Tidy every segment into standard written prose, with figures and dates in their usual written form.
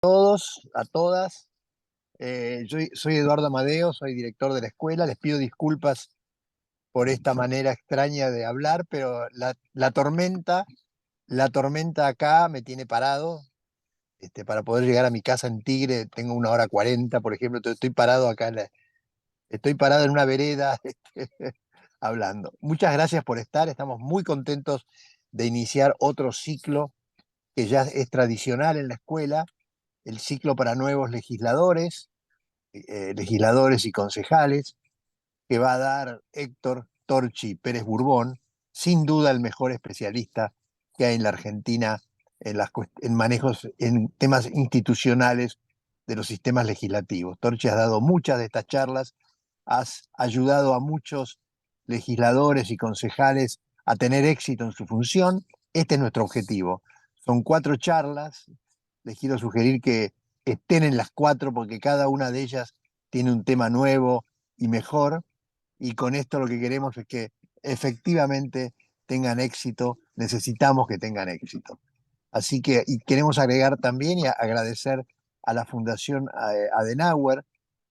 Todos, a todas. Yo soy Eduardo Amadeo, soy director de la escuela. Les pido disculpas por esta manera extraña de hablar, pero la tormenta acá me tiene parado. Para poder llegar a mi casa en Tigre tengo 1 hora 40, por ejemplo. Entonces estoy parado acá, estoy parado en una vereda, hablando. Muchas gracias por estar. Estamos muy contentos de iniciar otro ciclo que ya es tradicional en la escuela, el ciclo para nuevos legisladores y concejales, que va a dar Héctor Torchi Pérez Burbón, sin duda el mejor especialista que hay en la Argentina en manejos, en temas institucionales de los sistemas legislativos. Torchi, has dado muchas de estas charlas, has ayudado a muchos legisladores y concejales a tener éxito en su función. Este es nuestro objetivo. Son 4 charlas. Les quiero sugerir que estén en las 4 porque cada una de ellas tiene un tema nuevo y mejor, y con esto lo que queremos es que efectivamente tengan éxito. Necesitamos que tengan éxito. Así que, y queremos agregar también y agradecer a la Fundación Adenauer,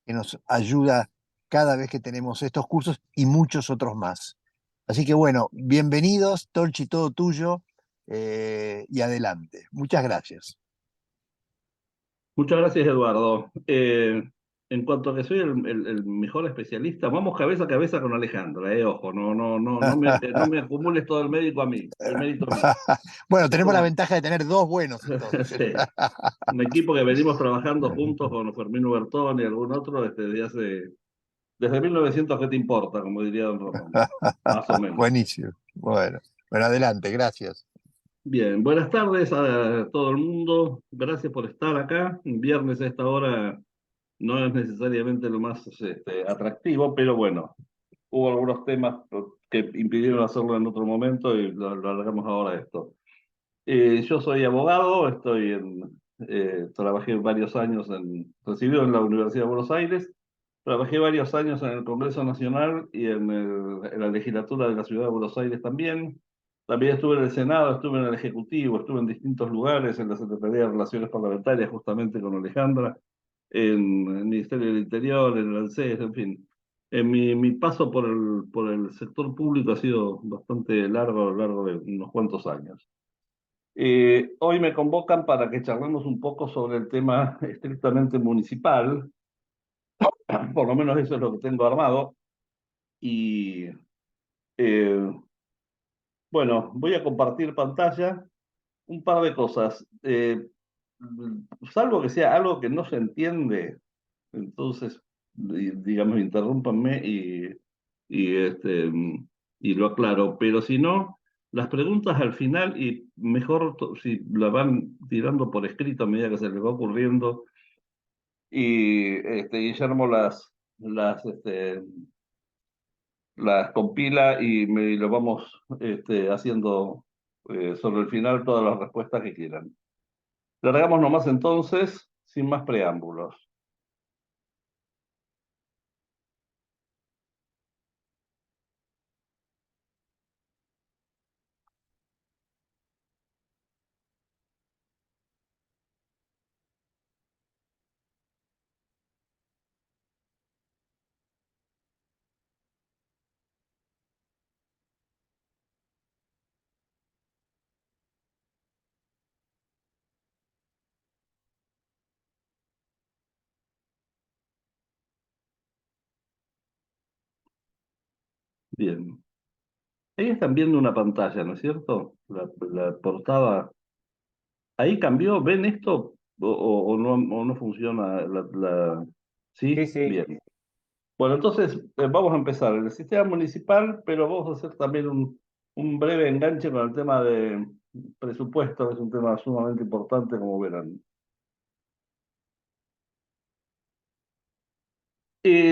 que nos ayuda cada vez que tenemos estos cursos y muchos otros más. Así que bueno, bienvenidos, Torchi, todo tuyo, y adelante. Muchas gracias. Muchas gracias, Eduardo. En cuanto a que soy el mejor especialista, vamos cabeza a cabeza con Alejandra, ojo, no me acumules todo el mérito a mí. Bueno, tenemos la Esto, ventaja de tener dos buenos entonces. sí, un equipo que venimos trabajando juntos con Fermín Bertón y algún otro desde 1900, ¿qué te importa? Como diría don Ramón, más o menos. Buenísimo. Bueno, adelante, gracias. Bien, buenas tardes a todo el mundo. Gracias por estar acá. Un viernes a esta hora no es necesariamente lo más atractivo, pero bueno, hubo algunos temas que impidieron hacerlo en otro momento y lo alargamos ahora esto. Yo soy abogado, trabajé varios años recibido en la Universidad de Buenos Aires, trabajé varios años en el Congreso Nacional y en la legislatura de la Ciudad de Buenos Aires también. También estuve en el Senado, estuve en el Ejecutivo, estuve en distintos lugares, en la Secretaría de Relaciones Parlamentarias, justamente con Alejandra, en el Ministerio del Interior, en el ANSES, en fin. Mi paso por el sector público ha sido bastante largo, a lo largo de unos cuantos años. Hoy me convocan para que charlemos un poco sobre el tema estrictamente municipal, por lo menos eso es lo que tengo armado, y eh, bueno, voy a compartir pantalla un par de cosas. Salvo que sea algo que no se entiende, entonces, digamos, interrúmpanme y lo aclaro. Pero si no, las preguntas al final, y mejor si la van tirando por escrito a medida que se les va ocurriendo, y Guillermo las compila y lo vamos haciendo sobre el final todas las respuestas que quieran. Largamos nomás entonces, sin más preámbulos. Bien. Ahí están viendo una pantalla, ¿no es cierto? La portada. Ahí cambió, ¿ven esto? ¿O no funciona Sí, ¿Sí? sí. Bien. Bueno, entonces vamos a empezar. El sistema municipal, pero vamos a hacer también un breve enganche con el tema de presupuesto, que es un tema sumamente importante, como verán.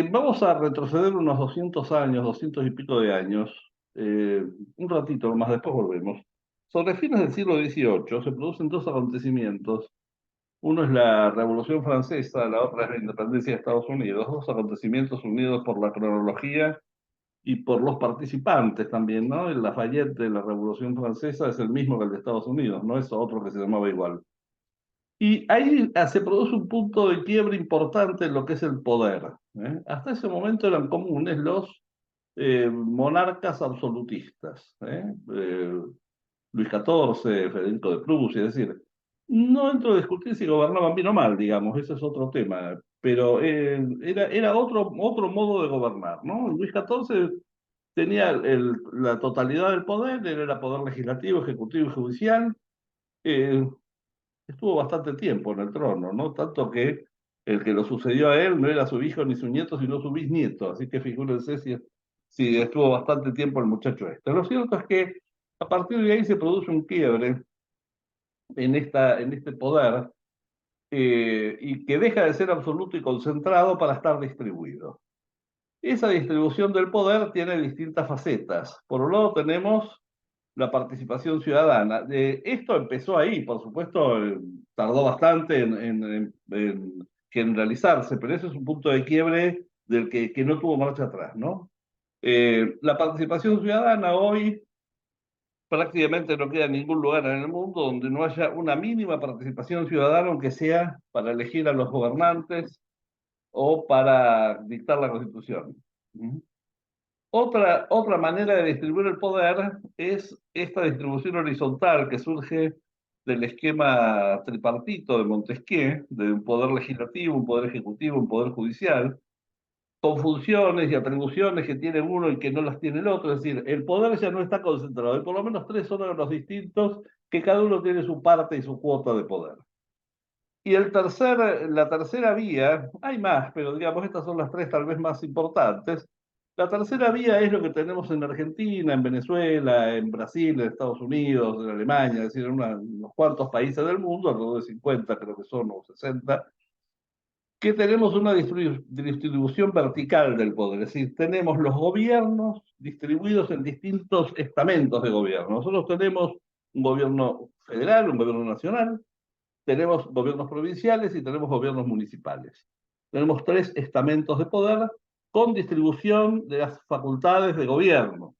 Vamos a retroceder unos 200 años, 200 y pico de años, un ratito más, después volvemos. Sobre fines del siglo XVIII se producen dos acontecimientos. Uno es la Revolución Francesa, la otra es la independencia de Estados Unidos, dos acontecimientos unidos por la cronología y por los participantes también, ¿no? El Lafayette de la Revolución Francesa es el mismo que el de Estados Unidos, no es otro que se llamaba igual. Y ahí se produce un punto de quiebre importante en lo que es el poder. Hasta ese momento eran comunes los monarcas absolutistas. Luis XIV, Federico de Prusia, es decir, no entro a discutir si gobernaban bien o mal, digamos, ese es otro tema, pero era otro modo de gobernar, ¿no? Luis XIV tenía la totalidad del poder, él era poder legislativo, ejecutivo y judicial, eh, estuvo bastante tiempo en el trono, ¿no? Tanto que el que lo sucedió a él no era su hijo ni su nieto, sino su bisnieto, así que figúrense si estuvo bastante tiempo el muchacho este. Lo cierto es que a partir de ahí se produce un quiebre en este poder y que deja de ser absoluto y concentrado para estar distribuido. Esa distribución del poder tiene distintas facetas. Por un lado tenemos la participación ciudadana. Esto empezó ahí, por supuesto, tardó bastante en generalizarse, pero ese es un punto de quiebre del que no tuvo marcha atrás, ¿no? La participación ciudadana hoy prácticamente no queda ningún lugar en el mundo donde no haya una mínima participación ciudadana, aunque sea para elegir a los gobernantes o para dictar la Constitución. ¿Mm? Otra manera de distribuir el poder es esta distribución horizontal que surge del esquema tripartito de Montesquieu, de un poder legislativo, un poder ejecutivo, un poder judicial, con funciones y atribuciones que tiene uno y que no las tiene el otro. Es decir, el poder ya no está concentrado. Hay por lo menos tres órganos distintos que cada uno tiene su parte y su cuota de poder. Y la tercera vía, hay más, pero digamos, estas son las tres tal vez más importantes. La tercera vía es lo que tenemos en Argentina, en Venezuela, en Brasil, en Estados Unidos, en Alemania, es decir, en unos cuantos países del mundo, alrededor de 50 creo que son, o 60, que tenemos una distribución vertical del poder, es decir, tenemos los gobiernos distribuidos en distintos estamentos de gobierno. Nosotros tenemos un gobierno federal, un gobierno nacional, tenemos gobiernos provinciales y tenemos gobiernos municipales. Tenemos tres estamentos de poder con distribución de las facultades de gobierno.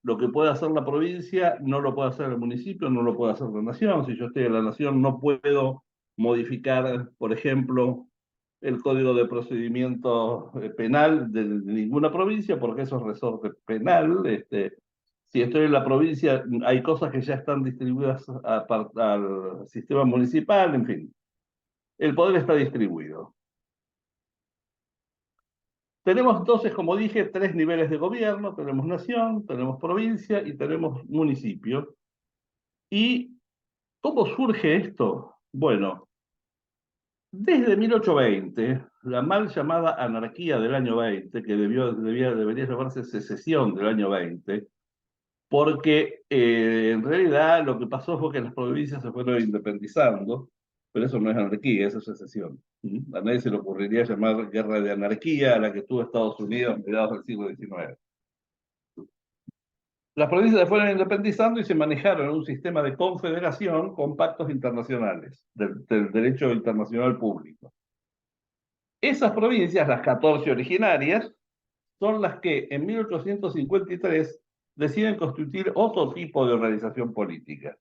Lo que puede hacer la provincia no lo puede hacer el municipio, no lo puede hacer la nación. Si yo estoy en la nación no puedo modificar, por ejemplo, el código de procedimiento penal de ninguna provincia, porque eso es resorte penal. Si estoy en la provincia, hay cosas que ya están distribuidas al sistema municipal, en fin, el poder está distribuido. Tenemos entonces, como dije, tres niveles de gobierno: tenemos nación, tenemos provincia y tenemos municipio. ¿Y cómo surge esto? Bueno, desde 1820, la mal llamada anarquía del año 20, que debería llamarse secesión del año 20, porque en realidad lo que pasó fue que las provincias se fueron independizando, pero eso no es anarquía, eso es secesión. A nadie se le ocurriría llamar guerra de anarquía a la que tuvo Estados Unidos a mediados del siglo XIX. Las provincias se fueron independizando y se manejaron en un sistema de confederación con pactos internacionales, del derecho internacional público. Esas provincias, las 14 originarias, son las que en 1853 deciden constituir otro tipo de organización política,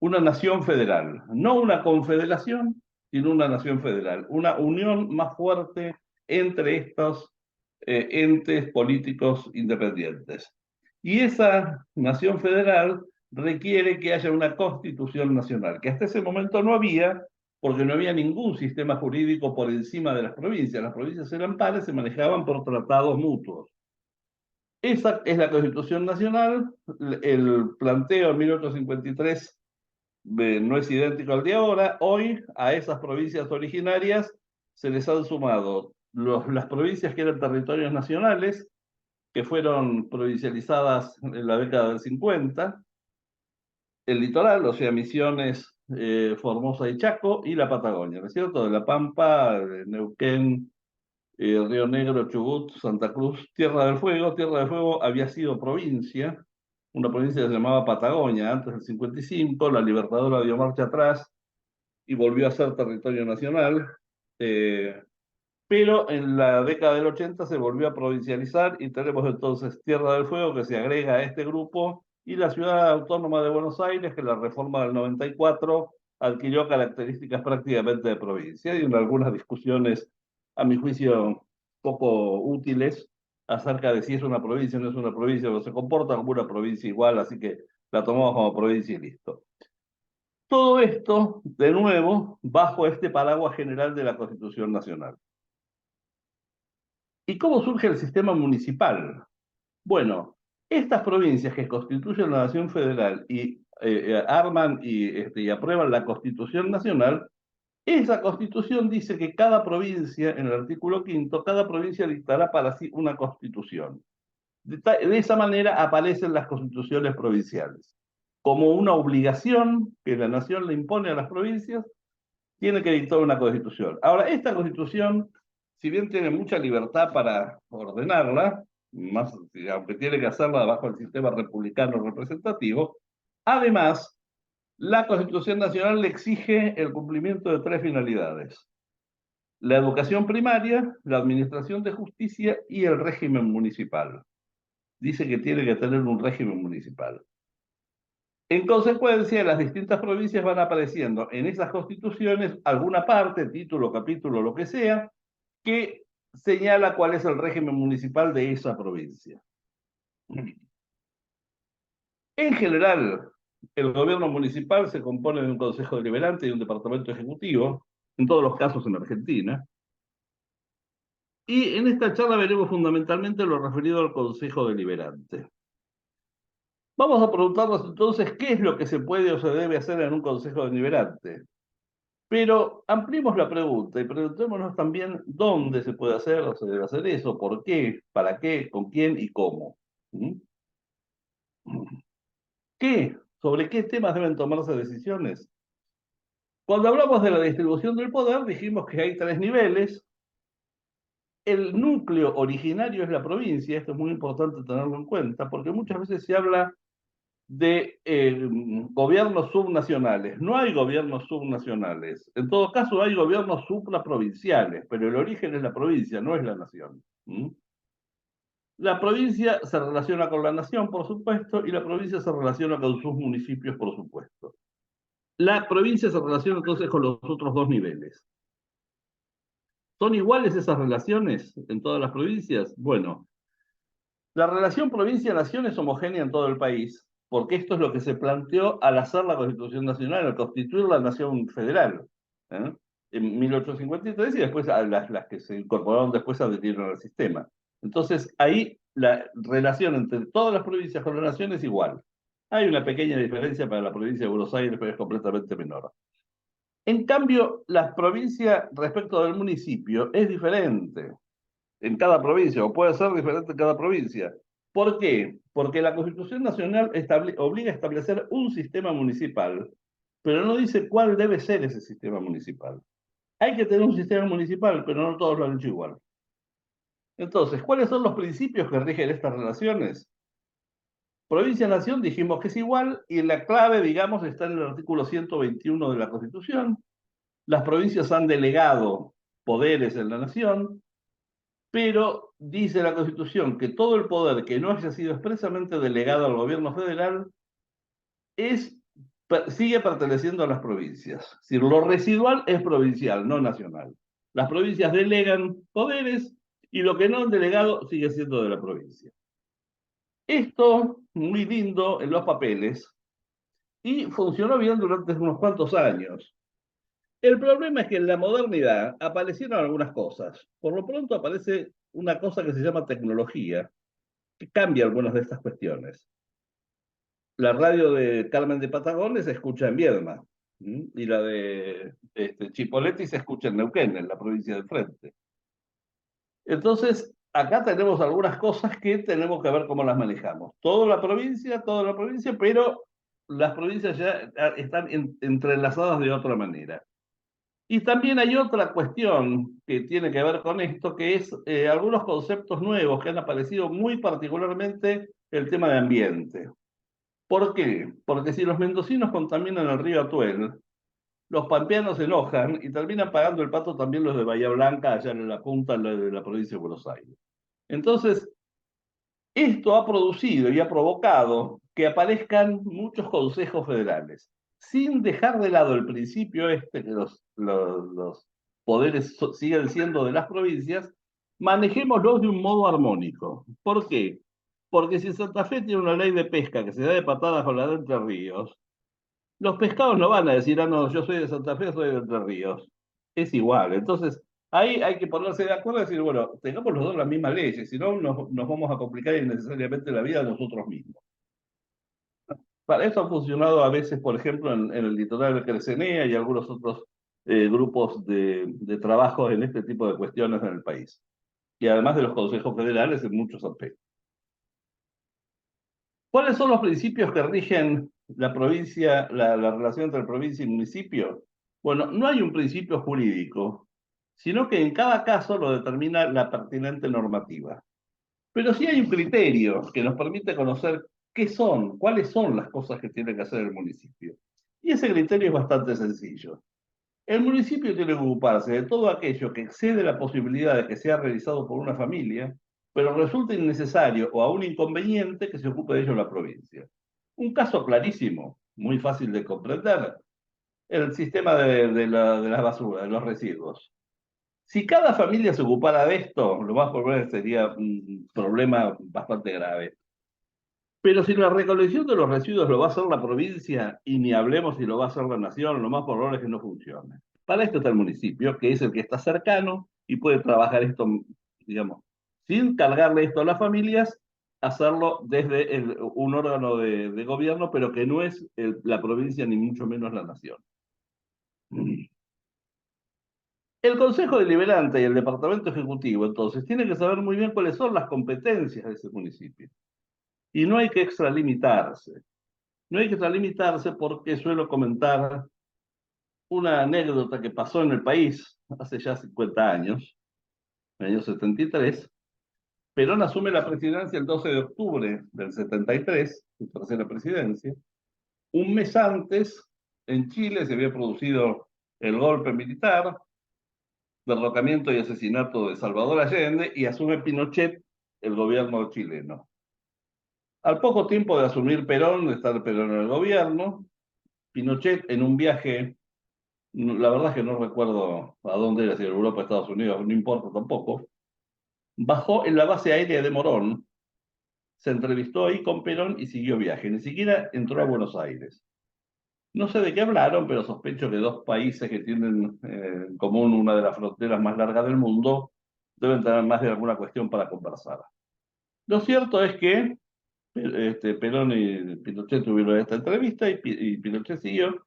una nación federal, no una confederación, sino una nación federal, una unión más fuerte entre estos entes políticos independientes. Y esa nación federal requiere que haya una constitución nacional, que hasta ese momento no había, porque no había ningún sistema jurídico por encima de las provincias. Las provincias eran pares, se manejaban por tratados mutuos. Esa es la Constitución Nacional. El planteo en 1853 no es idéntico al de ahora. Hoy a esas provincias originarias se les han sumado las provincias que eran territorios nacionales, que fueron provincializadas en la década del 50, el litoral, o sea, Misiones, Formosa y Chaco, y la Patagonia, ¿no es cierto? De La Pampa, Neuquén, Río Negro, Chubut, Santa Cruz, Tierra del Fuego. Tierra del Fuego había sido provincia, una provincia que se llamaba Patagonia antes del 55, la Libertadora dio marcha atrás y volvió a ser territorio nacional, pero en la década del 80 se volvió a provincializar y tenemos entonces Tierra del Fuego que se agrega a este grupo y la ciudad autónoma de Buenos Aires, que la reforma del 94 adquirió características prácticamente de provincia y en algunas discusiones, a mi juicio, poco útiles acerca de si es una provincia o no es una provincia, o se comporta como una provincia igual, así que la tomamos como provincia y listo. Todo esto, de nuevo, bajo este paraguas general de la Constitución Nacional. ¿Y cómo surge el sistema municipal? Bueno, estas provincias que constituyen la Nación Federal y arman y aprueban la Constitución Nacional, esa Constitución dice que cada provincia, en el artículo quinto, cada provincia dictará para sí una Constitución. De esa manera aparecen las constituciones provinciales. Como una obligación que la Nación le impone a las provincias, tiene que dictar una Constitución. Ahora, esta Constitución, si bien tiene mucha libertad para ordenarla, más, aunque tiene que hacerla bajo el sistema republicano representativo, además, la Constitución Nacional le exige el cumplimiento de tres finalidades: la educación primaria, la administración de justicia y el régimen municipal. Dice que tiene que tener un régimen municipal. En consecuencia, las distintas provincias van apareciendo en esas constituciones alguna parte, título, capítulo, lo que sea, que señala cuál es el régimen municipal de esa provincia. En general, el gobierno municipal se compone de un consejo deliberante y un departamento ejecutivo, en todos los casos en Argentina. Y en esta charla veremos fundamentalmente lo referido al consejo deliberante. Vamos a preguntarnos entonces qué es lo que se puede o se debe hacer en un consejo deliberante. Pero ampliemos la pregunta y preguntémonos también dónde se puede hacer o se debe hacer eso, por qué, para qué, con quién y cómo. ¿Mm? ¿Qué? ¿Sobre qué temas deben tomarse decisiones? Cuando hablamos de la distribución del poder, dijimos que hay tres niveles. El núcleo originario es la provincia, esto es muy importante tenerlo en cuenta, porque muchas veces se habla de gobiernos subnacionales. No hay gobiernos subnacionales. En todo caso, hay gobiernos supraprovinciales, pero el origen es la provincia, no es la nación. ¿Mm? La provincia se relaciona con la nación, por supuesto, y la provincia se relaciona con sus municipios, por supuesto. La provincia se relaciona entonces con los otros dos niveles. ¿Son iguales esas relaciones en todas las provincias? Bueno, la relación provincia-nación es homogénea en todo el país, porque esto es lo que se planteó al hacer la Constitución Nacional, al constituir la Nación Federal, ¿eh? En 1853, y después las que se incorporaron después adhirieron al sistema. Entonces, ahí la relación entre todas las provincias con la nación es igual. Hay una pequeña diferencia para la provincia de Buenos Aires, pero es completamente menor. En cambio, la provincia respecto del municipio es diferente en cada provincia, o puede ser diferente en cada provincia. ¿Por qué? Porque la Constitución Nacional obliga a establecer un sistema municipal, pero no dice cuál debe ser ese sistema municipal. Hay que tener un sistema municipal, pero no todos lo han hecho igual. Entonces, ¿cuáles son los principios que rigen estas relaciones? Provincia-nación dijimos que es igual, y la clave, digamos, está en el artículo 121 de la Constitución. Las provincias han delegado poderes en la nación, pero dice la Constitución que todo el poder que no haya sido expresamente delegado al gobierno federal sigue perteneciendo a las provincias. Es decir, lo residual es provincial, no nacional. Las provincias delegan poderes y lo que no han delegado sigue siendo de la provincia. Esto, muy lindo en los papeles, y funcionó bien durante unos cuantos años. El problema es que en la modernidad aparecieron algunas cosas. Por lo pronto aparece una cosa que se llama tecnología, que cambia algunas de estas cuestiones. La radio de Carmen de Patagones se escucha en Viedma, y la de Chipoleti se escucha en Neuquén, en la provincia de Frente. Entonces, acá tenemos algunas cosas que tenemos que ver cómo las manejamos. Toda la provincia, pero las provincias ya están entrelazadas de otra manera. Y también hay otra cuestión que tiene que ver con esto, que es algunos conceptos nuevos que han aparecido, muy particularmente el tema de ambiente. ¿Por qué? Porque si los mendocinos contaminan el río Atuel, los pampeanos se enojan y terminan pagando el pato también los de Bahía Blanca, allá en la punta de la provincia de Buenos Aires. Entonces, esto ha producido y ha provocado que aparezcan muchos consejos federales. sin dejar de lado el principio este, que los poderes siguen siendo de las provincias, manejémoslos de un modo armónico. ¿Por qué? Porque si Santa Fe tiene una ley de pesca que se da de patadas con la de Entre Ríos, los pescados no van a decir, ah, no, yo soy de Santa Fe, soy de Entre Ríos. Es igual. Entonces, ahí hay que ponerse de acuerdo y decir, bueno, tengamos los dos las mismas leyes, si no nos vamos a complicar innecesariamente la vida de nosotros mismos. Para eso ha funcionado a veces, por ejemplo, en el litoral del Crecenea y algunos otros grupos de trabajo en este tipo de cuestiones en el país. Y además de los consejos federales en muchos aspectos. ¿Cuáles son los principios que rigen la provincia, la relación entre provincia y municipio? Bueno, no hay un principio jurídico, sino que en cada caso lo determina la pertinente normativa. Pero sí hay un criterio que nos permite conocer qué son, cuáles son las cosas que tiene que hacer el municipio. Y ese criterio es bastante sencillo. El municipio tiene que ocuparse de todo aquello que excede la posibilidad de que sea realizado por una familia, pero resulta innecesario o aún inconveniente que se ocupe de ello la provincia. Un caso clarísimo, muy fácil de comprender, el sistema de las basuras, de los residuos. Si cada familia se ocupara de esto, lo más probable sería un problema bastante grave. Pero si la recolección de los residuos lo va a hacer la provincia, y ni hablemos si lo va a hacer la nación, lo más probable es que no funcione. Para esto está el municipio, que es el que está cercano y puede trabajar esto, digamos, sin cargarle esto a las familias, hacerlo desde un órgano de gobierno, pero que no es la provincia ni mucho menos la nación. El Consejo Deliberante y el Departamento Ejecutivo, entonces, tienen que saber muy bien cuáles son las competencias de ese municipio. Y no hay que extralimitarse. No hay que extralimitarse porque suelo comentar una anécdota que pasó en el país hace ya 50 años, en el año 73. Perón asume la presidencia el 12 de octubre del 73, su tercera presidencia. Un mes antes, en Chile se había producido el golpe militar, derrocamiento y asesinato de Salvador Allende, y asume Pinochet el gobierno chileno. Al poco tiempo de asumir Perón, de estar Perón en el gobierno, Pinochet en un viaje, la verdad es que no recuerdo a dónde era, si en Europa, Estados Unidos, no importa tampoco, bajó en la base aérea de Morón, se entrevistó ahí con Perón y siguió viaje. Ni siquiera entró a Buenos Aires. No sé de qué hablaron, pero sospecho que dos países que tienen en común una de las fronteras más largas del mundo deben tener más de alguna cuestión para conversar. Lo cierto es que Perón y Pinochet tuvieron esta entrevista y Pinochet siguió,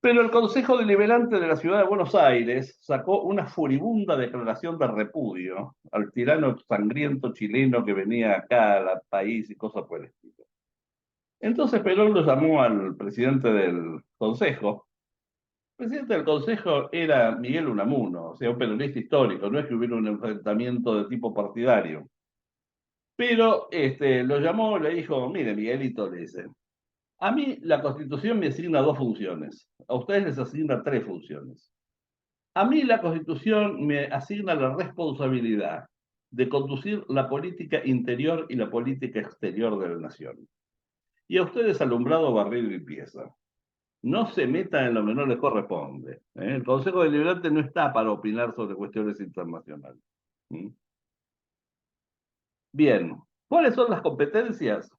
pero el Consejo Deliberante de la Ciudad de Buenos Aires sacó una furibunda declaración de repudio al tirano sangriento chileno que venía acá al país y cosas por el estilo. Entonces Perón lo llamó al presidente del Consejo. El presidente del Consejo era Miguel Unamuno, o sea, un peronista histórico, no es que hubiera un enfrentamiento de tipo partidario. Pero lo llamó, le dijo, mire, Miguelito, le dice, a mí la Constitución me asigna dos funciones, a ustedes les asigna tres funciones. A mí la Constitución me asigna la responsabilidad de conducir la política interior y la política exterior de la nación. Y a ustedes alumbrado, barrido y limpieza. No se metan en lo que no les corresponde. El Consejo Deliberante no está para opinar sobre cuestiones internacionales. ¿Mm? Bien, ¿cuáles son las competencias?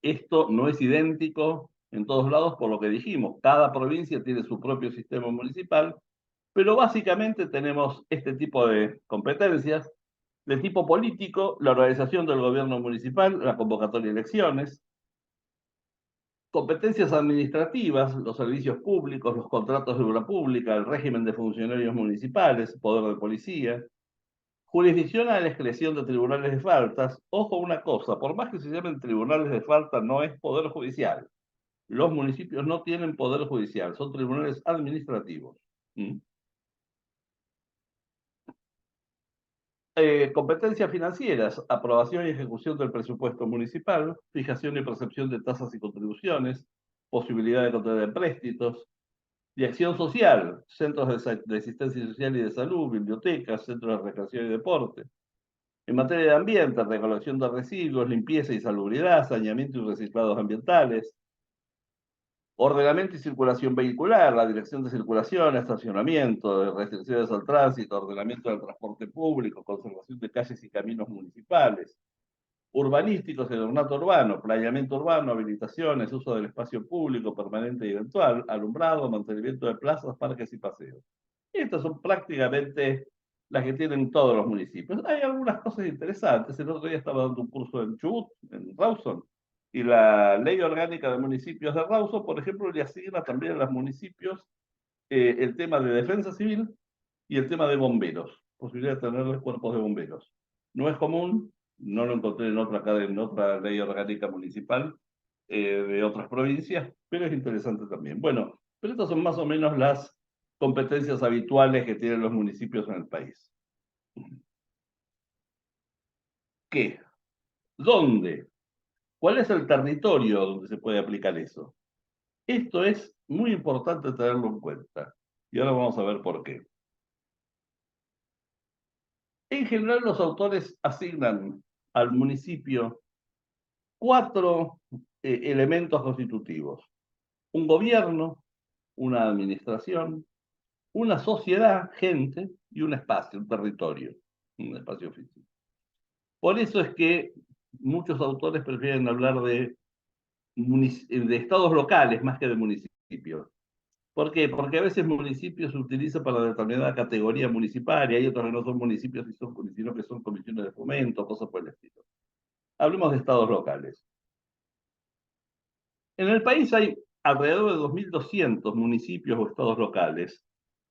Esto no es idéntico en todos lados por lo que dijimos. Cada provincia tiene su propio sistema municipal, pero básicamente tenemos este tipo de competencias de tipo político: la organización del gobierno municipal, la convocatoria de elecciones; competencias administrativas, los servicios públicos, los contratos de obra pública, el régimen de funcionarios municipales, poder de policía; jurisdicción a la excreción de tribunales de faltas. Ojo una cosa, por más que se llamen tribunales de falta, no es poder judicial. Los municipios no tienen poder judicial, son tribunales administrativos. ¿Mm? Competencias financieras: aprobación y ejecución del presupuesto municipal, fijación y percepción de tasas y contribuciones, posibilidad de contraer empréstitos; y acción social: centros de asistencia social y de salud, bibliotecas, centros de recreación y deporte. En materia de ambiente: recolección de residuos, limpieza y salubridad, saneamiento y reciclados ambientales. Ordenamiento y circulación vehicular, la dirección de circulación, estacionamiento, restricciones al tránsito, ordenamiento del transporte público, conservación de calles y caminos municipales, urbanísticos, el ornato urbano, planeamiento urbano, habilitaciones, uso del espacio público permanente y eventual, alumbrado, mantenimiento de plazas, parques y paseos. Estas son prácticamente las que tienen todos los municipios. Hay algunas cosas interesantes. El otro día estaba dando un curso en Chubut, en Rawson, y la ley orgánica de municipios de Rawson, por ejemplo, le asigna también a los municipios el tema de defensa civil y el tema de bomberos, posibilidad de tener cuerpos de bomberos. No es común, no lo encontré en otra ley orgánica municipal de otras provincias, pero es interesante también. Bueno, pero estas son más o menos las competencias habituales que tienen los municipios en el país. ¿Qué? ¿Dónde? ¿Cuál es el territorio donde se puede aplicar eso? Esto es muy importante tenerlo en cuenta. Y ahora vamos a ver por qué. En general, los autores asignan al municipio cuatro elementos constitutivos. Un gobierno, una administración, una sociedad, gente, y un espacio, un territorio, un espacio físico. Por eso es que muchos autores prefieren hablar de estados locales más que de municipios. ¿Por qué? Porque a veces municipios se utiliza para determinada categoría municipal y hay otros que no son municipios, sino que son comisiones de fomento, cosas por el estilo. Hablemos de estados locales. En el país hay alrededor de 2.200 municipios o estados locales,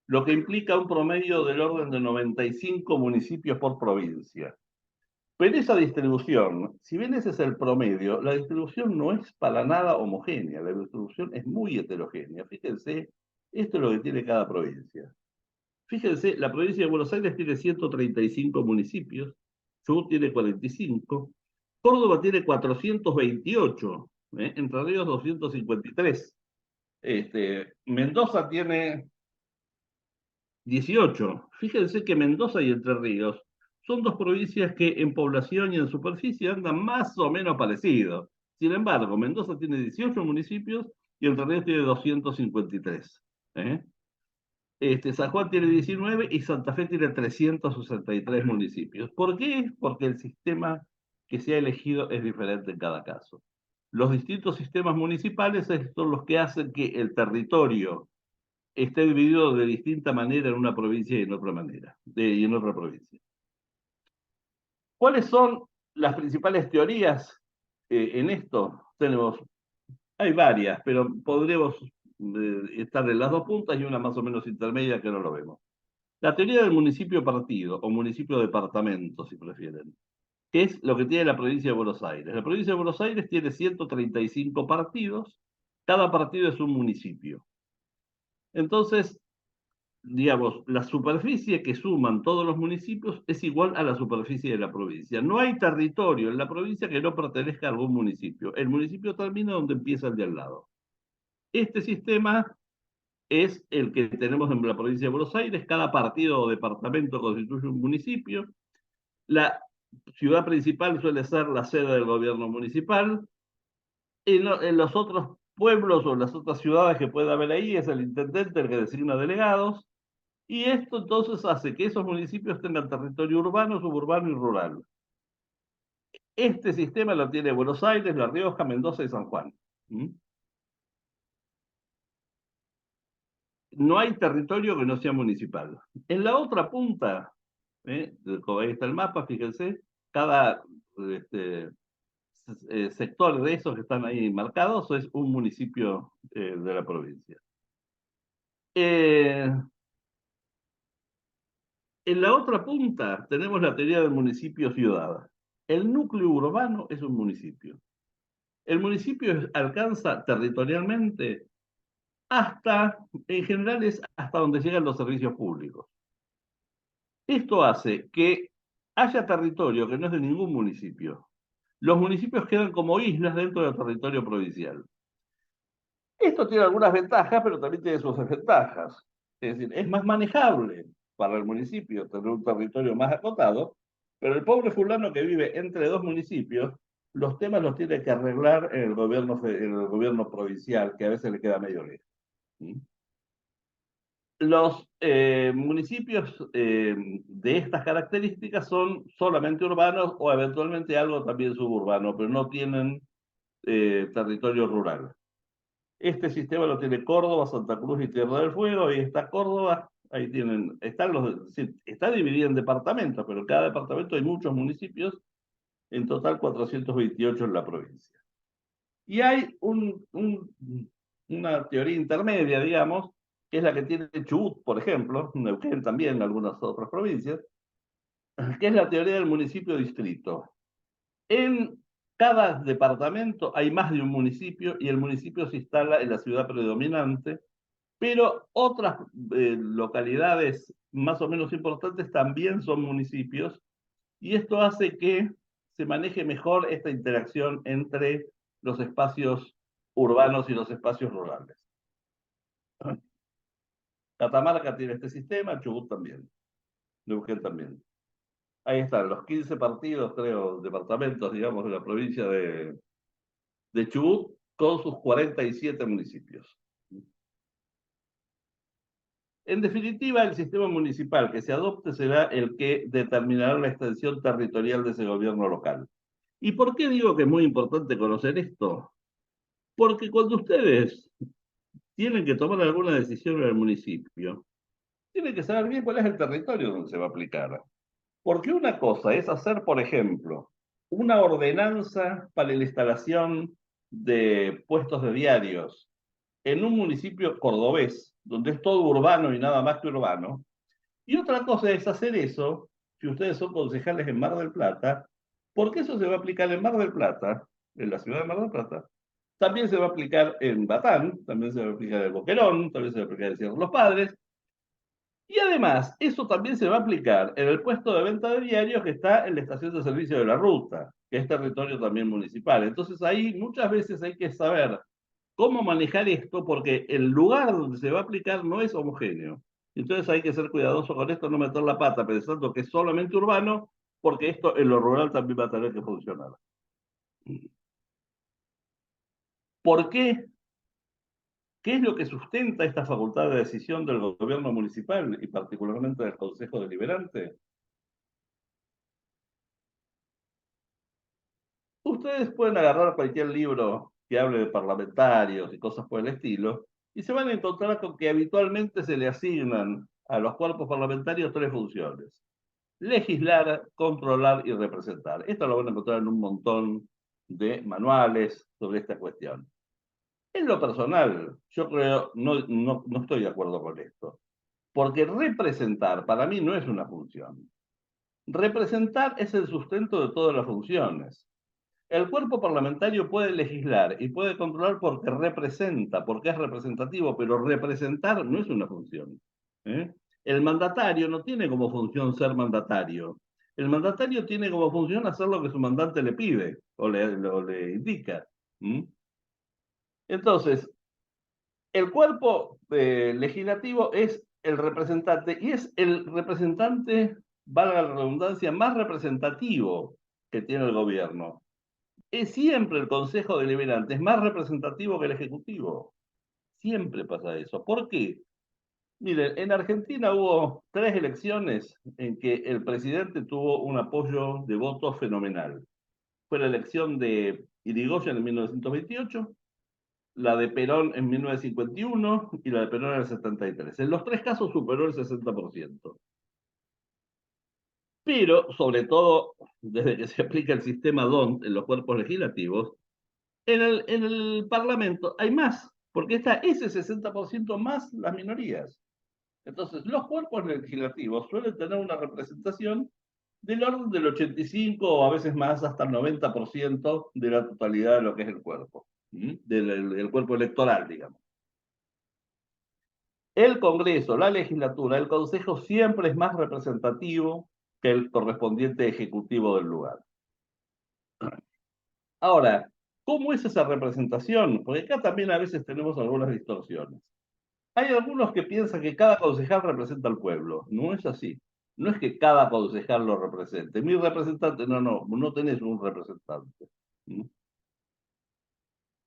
lo que implica un promedio del orden de 95 municipios por provincia. Pero esa distribución, si bien ese es el promedio, la distribución no es para nada homogénea, la distribución es muy heterogénea. Fíjense, esto es lo que tiene cada provincia. Fíjense, la provincia de Buenos Aires tiene 135 municipios, Chubut tiene 45, Córdoba tiene 428, Entre Ríos 253, Mendoza tiene 18. Fíjense que Mendoza y Entre Ríos son dos provincias que en población y en superficie andan más o menos parecidos. Sin embargo, Mendoza tiene 18 municipios y Entre Ríos tiene 253. San Juan tiene 19 y Santa Fe tiene 363 municipios. ¿Por qué? Porque el sistema que se ha elegido es diferente en cada caso. Los distintos sistemas municipales son los que hacen que el territorio esté dividido de distinta manera en una provincia y en otra manera, y en otra provincia. ¿Cuáles son las principales teorías en esto? Hay varias, pero podremos estar en las dos puntas y una más o menos intermedia que no lo vemos. La teoría del municipio partido, o municipio departamento, si prefieren, que es lo que tiene la provincia de Buenos Aires. La provincia de Buenos Aires tiene 135 partidos, cada partido es un municipio. Entonces, digamos, la superficie que suman todos los municipios es igual a la superficie de la provincia. No hay territorio en la provincia que no pertenezca a algún municipio. El municipio termina donde empieza el de al lado. Este sistema es el que tenemos en la provincia de Buenos Aires. Cada partido o departamento constituye un municipio. La ciudad principal suele ser la sede del gobierno municipal. En los otros pueblos o las otras ciudades que pueda haber ahí es el intendente el que designa delegados. Y esto entonces hace que esos municipios tengan territorio urbano, suburbano y rural. Este sistema lo tiene Buenos Aires, La Rioja, Mendoza y San Juan. No hay territorio que no sea municipal. En la otra punta, ahí está el mapa, fíjense, cada sector de esos que están ahí marcados es un municipio de la provincia. En la otra punta tenemos la teoría del municipio-ciudad. El núcleo urbano es un municipio. El municipio alcanza territorialmente en general es hasta donde llegan los servicios públicos. Esto hace que haya territorio que no es de ningún municipio. Los municipios quedan como islas dentro del territorio provincial. Esto tiene algunas ventajas, pero también tiene sus desventajas. Es decir, es más manejable para el municipio tener un territorio más acotado, pero el pobre fulano que vive entre dos municipios los temas los tiene que arreglar en el gobierno provincial, que a veces le queda medio lejos. Los municipios de estas características son solamente urbanos o eventualmente algo también suburbano, pero no tienen territorio rural. Este sistema lo tiene Córdoba, Santa Cruz y Tierra del Fuego. Ahí está Córdoba, ahí tienen, está dividido en departamentos, pero en cada departamento hay muchos municipios, en total 428 en la provincia. Y hay una teoría intermedia, digamos, que es la que tiene Chubut, por ejemplo, Neuquén también, algunas otras provincias, que es la teoría del municipio-distrito. En cada departamento hay más de un municipio y el municipio se instala en la ciudad predominante, pero otras localidades más o menos importantes también son municipios, y esto hace que se maneje mejor esta interacción entre los espacios urbanos y los espacios rurales. Catamarca tiene este sistema, Chubut también, Neuquén también. Ahí están los 15 partidos, creo, departamentos, digamos, de la provincia de Chubut, con sus 47 municipios. En definitiva, el sistema municipal que se adopte será el que determinará la extensión territorial de ese gobierno local. ¿Y por qué digo que es muy importante conocer esto? Porque cuando ustedes tienen que tomar alguna decisión en el municipio, tienen que saber bien cuál es el territorio donde se va a aplicar. Porque una cosa es hacer, por ejemplo, una ordenanza para la instalación de puestos de diarios en un municipio cordobés, donde es todo urbano y nada más que urbano. Y otra cosa es hacer eso, si ustedes son concejales en Mar del Plata, porque eso se va a aplicar en Mar del Plata, en la ciudad de Mar del Plata. También se va a aplicar en Batán, también se va a aplicar en Boquerón, también se va a aplicar en Sierra de los Padres. Y además, eso también se va a aplicar en el puesto de venta de diarios que está en la estación de servicio de la ruta, que es territorio también municipal. Entonces ahí muchas veces hay que saber cómo manejar esto porque el lugar donde se va a aplicar no es homogéneo. Entonces hay que ser cuidadoso con esto, no meter la pata pensando que es solamente urbano, porque esto en lo rural también va a tener que funcionar. ¿Por qué? ¿Qué es lo que sustenta esta facultad de decisión del gobierno municipal y particularmente del Consejo Deliberante? Ustedes pueden agarrar cualquier libro que hable de parlamentarios y cosas por el estilo, y se van a encontrar con que habitualmente se le asignan a los cuerpos parlamentarios tres funciones: legislar, controlar y representar. Esto lo van a encontrar en un montón de manuales sobre esta cuestión. En lo personal, yo creo, no estoy de acuerdo con esto, porque representar para mí no es una función. Representar es el sustento de todas las funciones. El cuerpo parlamentario puede legislar y puede controlar porque representa, porque es representativo, pero representar no es una función. ¿eh? El mandatario no tiene como función ser mandatario. El mandatario tiene como función hacer lo que su mandante le pide o le indica. Entonces, el cuerpo legislativo es el representante y es el representante, valga la redundancia, más representativo que tiene el gobierno. Es siempre el Consejo Deliberante, es más representativo que el Ejecutivo. Siempre pasa eso. ¿Por qué? Miren, en Argentina hubo 3 elecciones en que el presidente tuvo un apoyo de votos fenomenal. Fue la elección de Irigoyen en 1928, la de Perón en 1951 y la de Perón en el 73. En los 3 casos superó el 60%. Pero, sobre todo, desde que se aplica el sistema DONT en los cuerpos legislativos, en el Parlamento hay más, porque está ese 60% más las minorías. Entonces, los cuerpos legislativos suelen tener una representación del orden del 85 o a veces más hasta el 90% de la totalidad de lo que es el cuerpo, del cuerpo electoral, digamos. El Congreso, la legislatura, el Consejo siempre es más representativo que el correspondiente ejecutivo del lugar. Ahora, ¿cómo es esa representación? Porque acá también a veces tenemos algunas distorsiones. Hay algunos que piensan que cada concejal representa al pueblo. No es así. No es que cada concejal lo represente. Mi representante, no tenés un representante.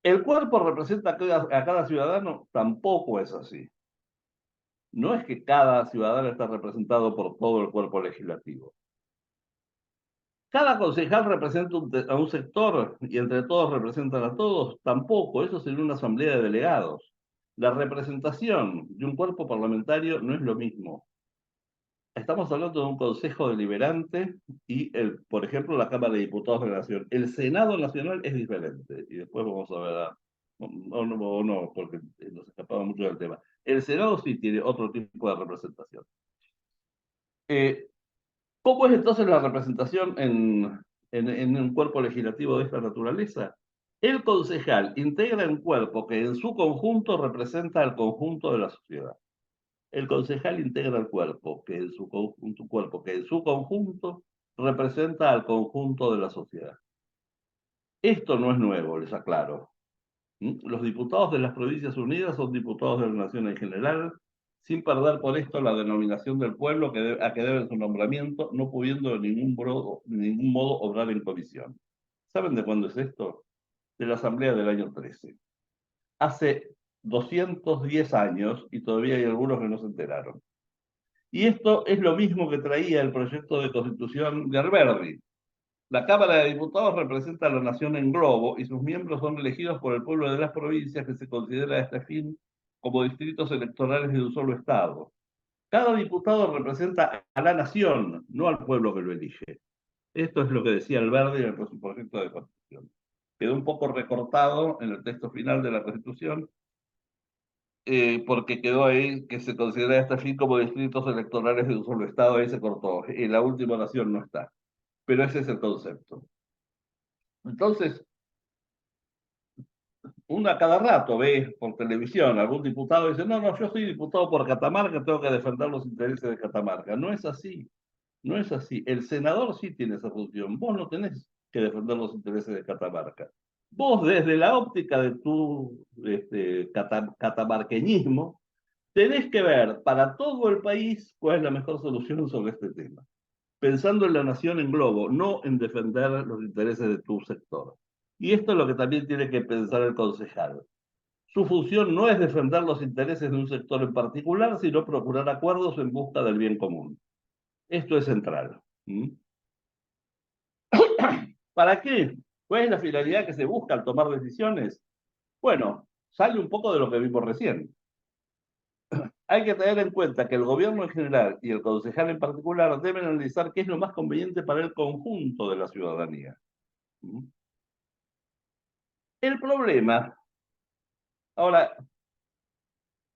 ¿El cuerpo representa a cada ciudadano? Tampoco es así. No es que cada ciudadano está representado por todo el cuerpo legislativo. Cada concejal representa a un sector y entre todos representan a todos. Tampoco, eso sería una asamblea de delegados. La representación de un cuerpo parlamentario no es lo mismo. Estamos hablando de un consejo deliberante y, por ejemplo, la Cámara de Diputados de la Nación. El Senado Nacional es diferente y después vamos a ver, o no, porque nos escapaba mucho del tema. El Senado sí tiene otro tipo de representación. ¿Cómo es entonces la representación en un cuerpo legislativo de esta naturaleza? El concejal integra un cuerpo que en su conjunto representa al conjunto de la sociedad. El concejal integra el cuerpo que en su conjunto representa al conjunto de la sociedad. Esto no es nuevo, les aclaro. Los diputados de las Provincias Unidas son diputados de la Nación en general, sin perder por esto la denominación del pueblo a que deben su nombramiento, no pudiendo de ningún modo obrar en comisión. ¿Saben de cuándo es esto? De la Asamblea del año 13. Hace 210 años y todavía hay algunos que no se enteraron. Y esto es lo mismo que traía el proyecto de constitución de Alberdi. La Cámara de Diputados representa a la nación en globo y sus miembros son elegidos por el pueblo de las provincias que se considera a este fin como distritos electorales de un solo estado. Cada diputado representa a la nación, no al pueblo que lo elige. Esto es lo que decía Alberdi en el proyecto de constitución. Quedó un poco recortado en el texto final de la constitución, porque quedó ahí que se considera a este fin como distritos electorales de un solo estado, ahí se cortó. En la última oración no está. Pero ese es el concepto. Entonces, uno a cada rato ve por televisión algún diputado y dice, no, no, yo soy diputado por Catamarca, tengo que defender los intereses de Catamarca. No es así, no es así. El senador sí tiene esa función, vos no tenés que defender los intereses de Catamarca. Vos desde la óptica de tu catamarqueñismo, tenés que ver para todo el país cuál es la mejor solución sobre este tema, pensando en la nación en globo, no en defender los intereses de tu sector. Y esto es lo que también tiene que pensar el concejal. Su función no es defender los intereses de un sector en particular, sino procurar acuerdos en busca del bien común. Esto es central. ¿Para qué? ¿Cuál es la finalidad que se busca al tomar decisiones? Bueno, sale un poco de lo que vimos recién. Hay que tener en cuenta que el gobierno en general y el concejal en particular deben analizar qué es lo más conveniente para el conjunto de la ciudadanía. El problema, ahora,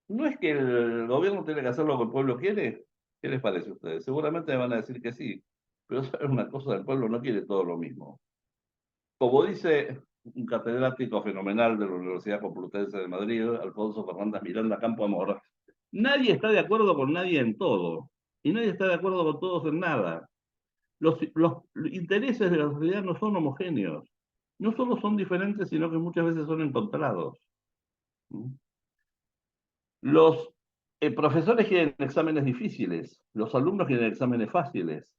no es que el gobierno tiene que hacer lo que el pueblo quiere. ¿Qué les parece a ustedes? Seguramente me van a decir que sí, pero ¿saben una cosa? El pueblo no quiere todo lo mismo. Como dice un catedrático fenomenal de la Universidad Complutense de Madrid, Alfonso Fernández Miranda Campo Amor, nadie está de acuerdo con nadie en todo, y nadie está de acuerdo con todos en nada. Los intereses de la sociedad no son homogéneos. No solo son diferentes, sino que muchas veces son encontrados. Los profesores quieren exámenes difíciles, los alumnos quieren exámenes fáciles.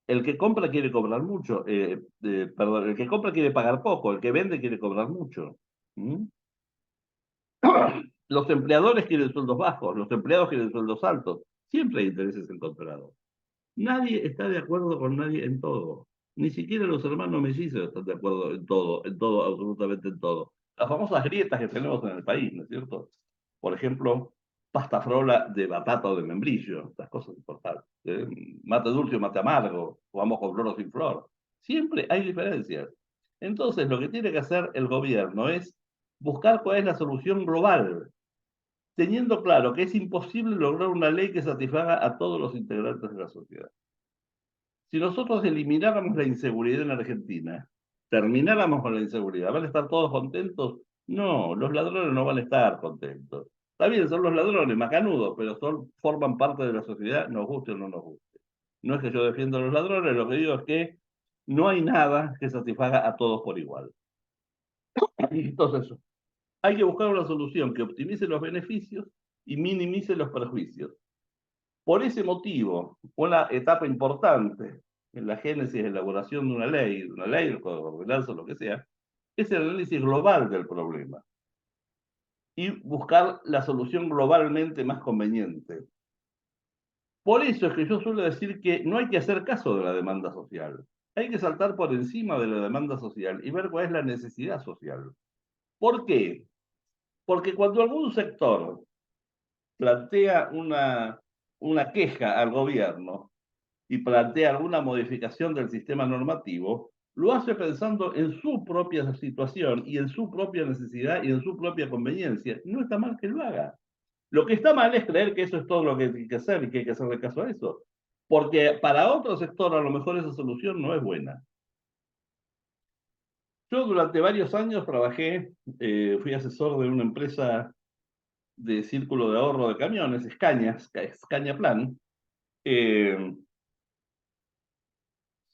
El que compra quiere cobrar mucho, perdón, el que compra quiere pagar poco, el que vende quiere cobrar mucho. ¿Mm? Los empleadores quieren sueldos bajos, los empleados quieren sueldos altos. Siempre hay intereses encontrados. Nadie está de acuerdo con nadie en todo. Ni siquiera los hermanos mellizos están de acuerdo en todo, absolutamente en todo. Las famosas grietas que tenemos en el país, ¿no es cierto? Por ejemplo, pasta frola de batata o de membrillo, estas cosas importantes. Mate dulce o mate amargo, o vamos con flor o sin flor. Siempre hay diferencias. Entonces, lo que tiene que hacer el gobierno es buscar cuál es la solución global, teniendo claro que es imposible lograr una ley que satisfaga a todos los integrantes de la sociedad. Si nosotros elimináramos la inseguridad en Argentina, termináramos con la inseguridad, ¿van a estar todos contentos? No, los ladrones no van a estar contentos. Está bien, son los ladrones, macanudos, pero forman parte de la sociedad, nos guste o no nos guste. No es que yo defienda a los ladrones, lo que digo es que no hay nada que satisfaga a todos por igual. Entonces, hay que buscar una solución que optimice los beneficios y minimice los perjuicios. Por ese motivo, una etapa importante en la génesis de elaboración de una ley, el código de ordenanza, lo que sea, es el análisis global del problema y buscar la solución globalmente más conveniente. Por eso es que yo suelo decir que no hay que hacer caso de la demanda social. Hay que saltar por encima de la demanda social y ver cuál es la necesidad social. ¿Por qué? Porque cuando algún sector plantea una queja al gobierno y plantea alguna modificación del sistema normativo, lo hace pensando en su propia situación y en su propia necesidad y en su propia conveniencia. No está mal que lo haga. Lo que está mal es creer que eso es todo lo que hay que hacer y que hay que hacerle caso a eso. Porque para otro sector a lo mejor esa solución no es buena. Yo durante varios años trabajé, fui asesor de una empresa de círculo de ahorro de camiones, Scania Plan. Eh,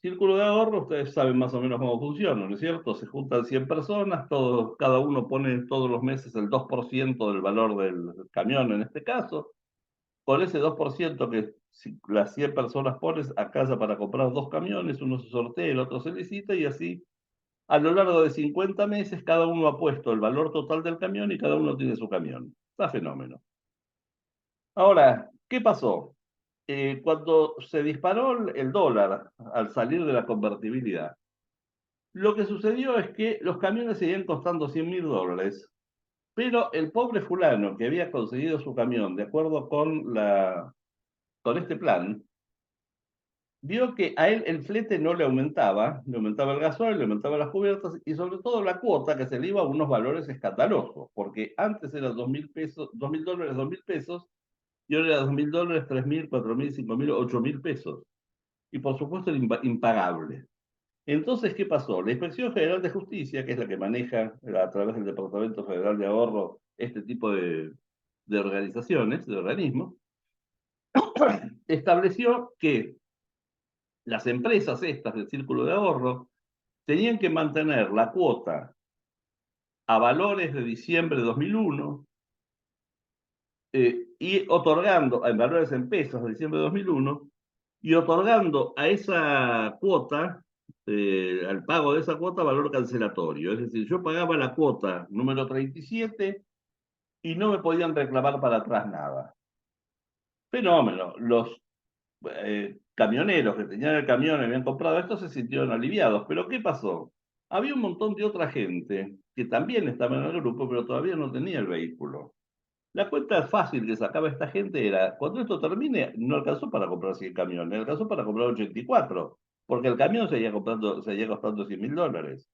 Círculo de ahorro, ustedes saben más o menos cómo funciona, ¿no es cierto? Se juntan 100 personas, cada uno pone todos los meses el 2% del valor del camión en este caso. Con ese 2% que si las 100 personas pones a casa para comprar 2 camiones, uno se sortea, el otro se licita y así a lo largo de 50 meses cada uno ha puesto el valor total del camión y cada uno tiene su camión. Está fenómeno. Ahora, ¿qué pasó? Cuando se disparó el dólar al salir de la convertibilidad, lo que sucedió es que los camiones seguían costando $100.000, pero el pobre fulano que había conseguido su camión de acuerdo con este plan, vio que a él el flete no le aumentaba el gasoil, le aumentaba las cubiertas y sobre todo la cuota que se le iba a unos valores escandalosos, porque antes era $2.000, $2.000, $2.000, y ahora era $2.000, $3.000, $4.000, $5.000, $8.000. Y por supuesto era impagable. Entonces, ¿qué pasó? La Inspección General de Justicia, que es la que maneja a través del Departamento Federal de Ahorro este tipo de organizaciones, de organismos, estableció que las empresas estas del círculo de ahorro tenían que mantener la cuota a valores de diciembre de 2001 y otorgando, en valores en pesos de diciembre de 2001, y otorgando a esa cuota, al pago de esa cuota, valor cancelatorio. Es decir, yo pagaba la cuota número 37 y no me podían reclamar para atrás nada. Fenómeno. Los camioneros que tenían el camión y habían comprado esto se sintieron aliviados. Pero ¿qué pasó? Había un montón de otra gente que también estaba en el grupo, pero todavía no tenía el vehículo. La cuenta fácil que sacaba esta gente era, cuando esto termine, no alcanzó para comprar 100 camiones, alcanzó para comprar 84, porque el camión seguía costando $100.000.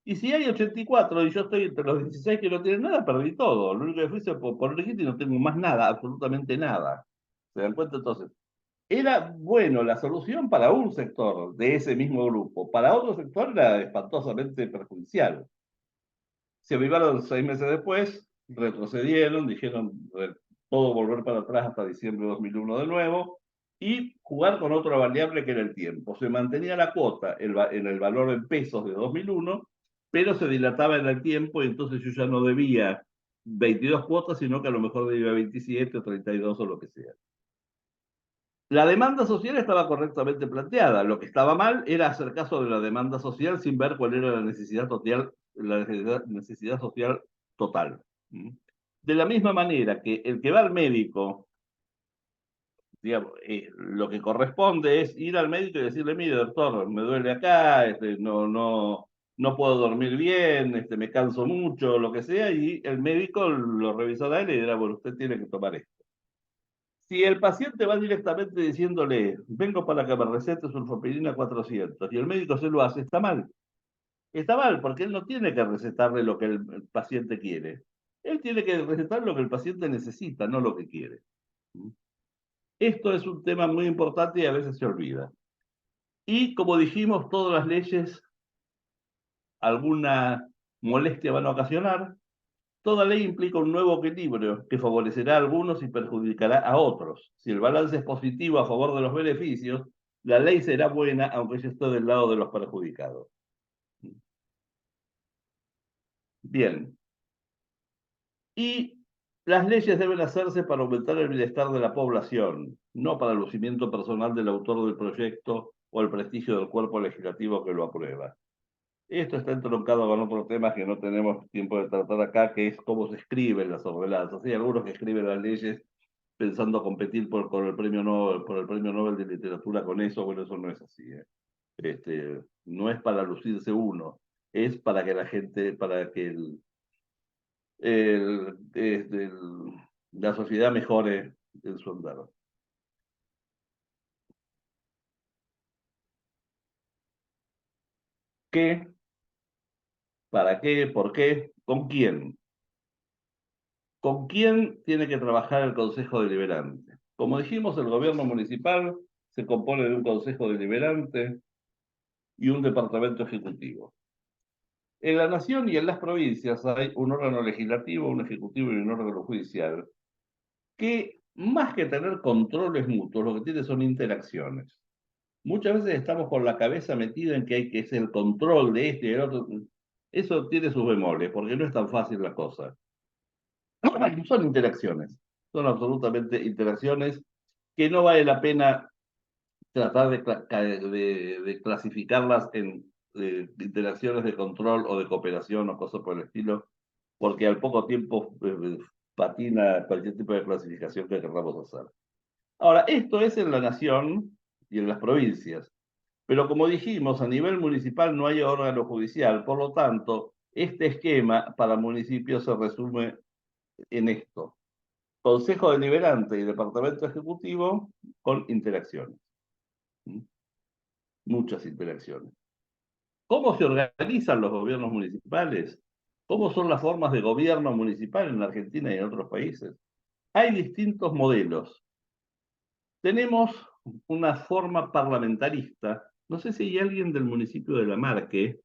Y si hay 84 y yo estoy entre los 16 que no tienen nada, perdí todo. Lo único que fui fue por registro y no tengo más nada, absolutamente nada. ¿Se dan cuenta entonces? Era bueno la solución para un sector de ese mismo grupo, para otro sector era espantosamente perjudicial. Se avivaron 6 meses después, retrocedieron, dijeron todo volver para atrás hasta diciembre de 2001 de nuevo, y jugar con otra variable que era el tiempo. Se mantenía la cuota en el valor en pesos de 2001, pero se dilataba en el tiempo y entonces yo ya no debía 22 cuotas, sino que a lo mejor debía 27 o 32 o lo que sea. La demanda social estaba correctamente planteada. Lo que estaba mal era hacer caso de la demanda social sin ver cuál era la necesidad social total. De la misma manera que el que va al médico, digamos, lo que corresponde es ir al médico y decirle, mire, doctor, me duele acá, no puedo dormir bien, me canso mucho, lo que sea, y el médico lo revisará y le dirá, bueno, usted tiene que tomar esto. Si el paciente va directamente diciéndole, vengo para que me recete sulfapirina 400, y el médico se lo hace, está mal. Está mal, porque él no tiene que recetarle lo que el paciente quiere. Él tiene que recetar lo que el paciente necesita, no lo que quiere. Esto es un tema muy importante y a veces se olvida. Y como dijimos, todas las leyes alguna molestia van a ocasionar. Toda ley implica un nuevo equilibrio que favorecerá a algunos y perjudicará a otros. Si el balance es positivo a favor de los beneficios, la ley será buena aunque yo esté del lado de los perjudicados. Bien. Y las leyes deben hacerse para aumentar el bienestar de la población, no para el lucimiento personal del autor del proyecto o el prestigio del cuerpo legislativo que lo aprueba. Esto está entroncado con otros temas que no tenemos tiempo de tratar acá, que es cómo se escriben las ordenanzas. Hay algunos que escriben las leyes pensando competir por el premio Nobel, por el premio Nobel de Literatura con eso. Bueno, eso no es así, ¿eh? No es para lucirse uno, es para que la gente, para que la sociedad mejore en su andar. ¿Qué? ¿Para qué? ¿Por qué? ¿Con quién? ¿Con quién tiene que trabajar el Consejo Deliberante? Como dijimos, el gobierno municipal se compone de un Consejo Deliberante y un departamento ejecutivo. En la nación y en las provincias hay un órgano legislativo, un ejecutivo y un órgano judicial que, más que tener controles mutuos, lo que tiene son interacciones. Muchas veces estamos con la cabeza metida en que hay que hacer el control de este y del otro. Eso tiene sus bemoles, porque no es tan fácil la cosa. Son interacciones, son absolutamente interacciones que no vale la pena tratar de clasificarlas en interacciones de control o de cooperación o cosas por el estilo, porque al poco tiempo patina cualquier tipo de clasificación que queramos hacer. Ahora, esto es en la nación y en las provincias, pero como dijimos, a nivel municipal no hay órgano judicial, por lo tanto, este esquema para municipios se resume en esto: Consejo Deliberante y Departamento Ejecutivo con interacciones, muchas interacciones. ¿Cómo se organizan los gobiernos municipales? ¿Cómo son las formas de gobierno municipal en la Argentina y en otros países? Hay distintos modelos. Tenemos una forma parlamentarista. No sé si hay alguien del municipio de La Marque,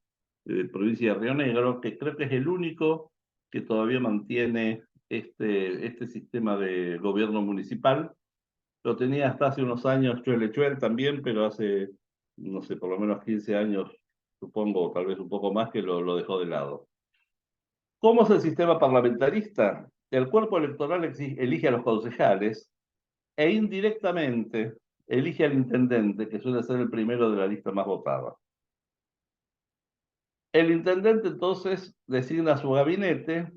provincia de Río Negro, que creo que es el único que todavía mantiene este sistema de gobierno municipal. Lo tenía hasta hace unos años Chuel también, pero hace, no sé, por lo menos 15 años, supongo, o tal vez un poco más, que lo dejó de lado. ¿Cómo es el sistema parlamentarista? El cuerpo electoral elige a los concejales e indirectamente elige al intendente, que suele ser el primero de la lista más votada. El intendente entonces designa a su gabinete,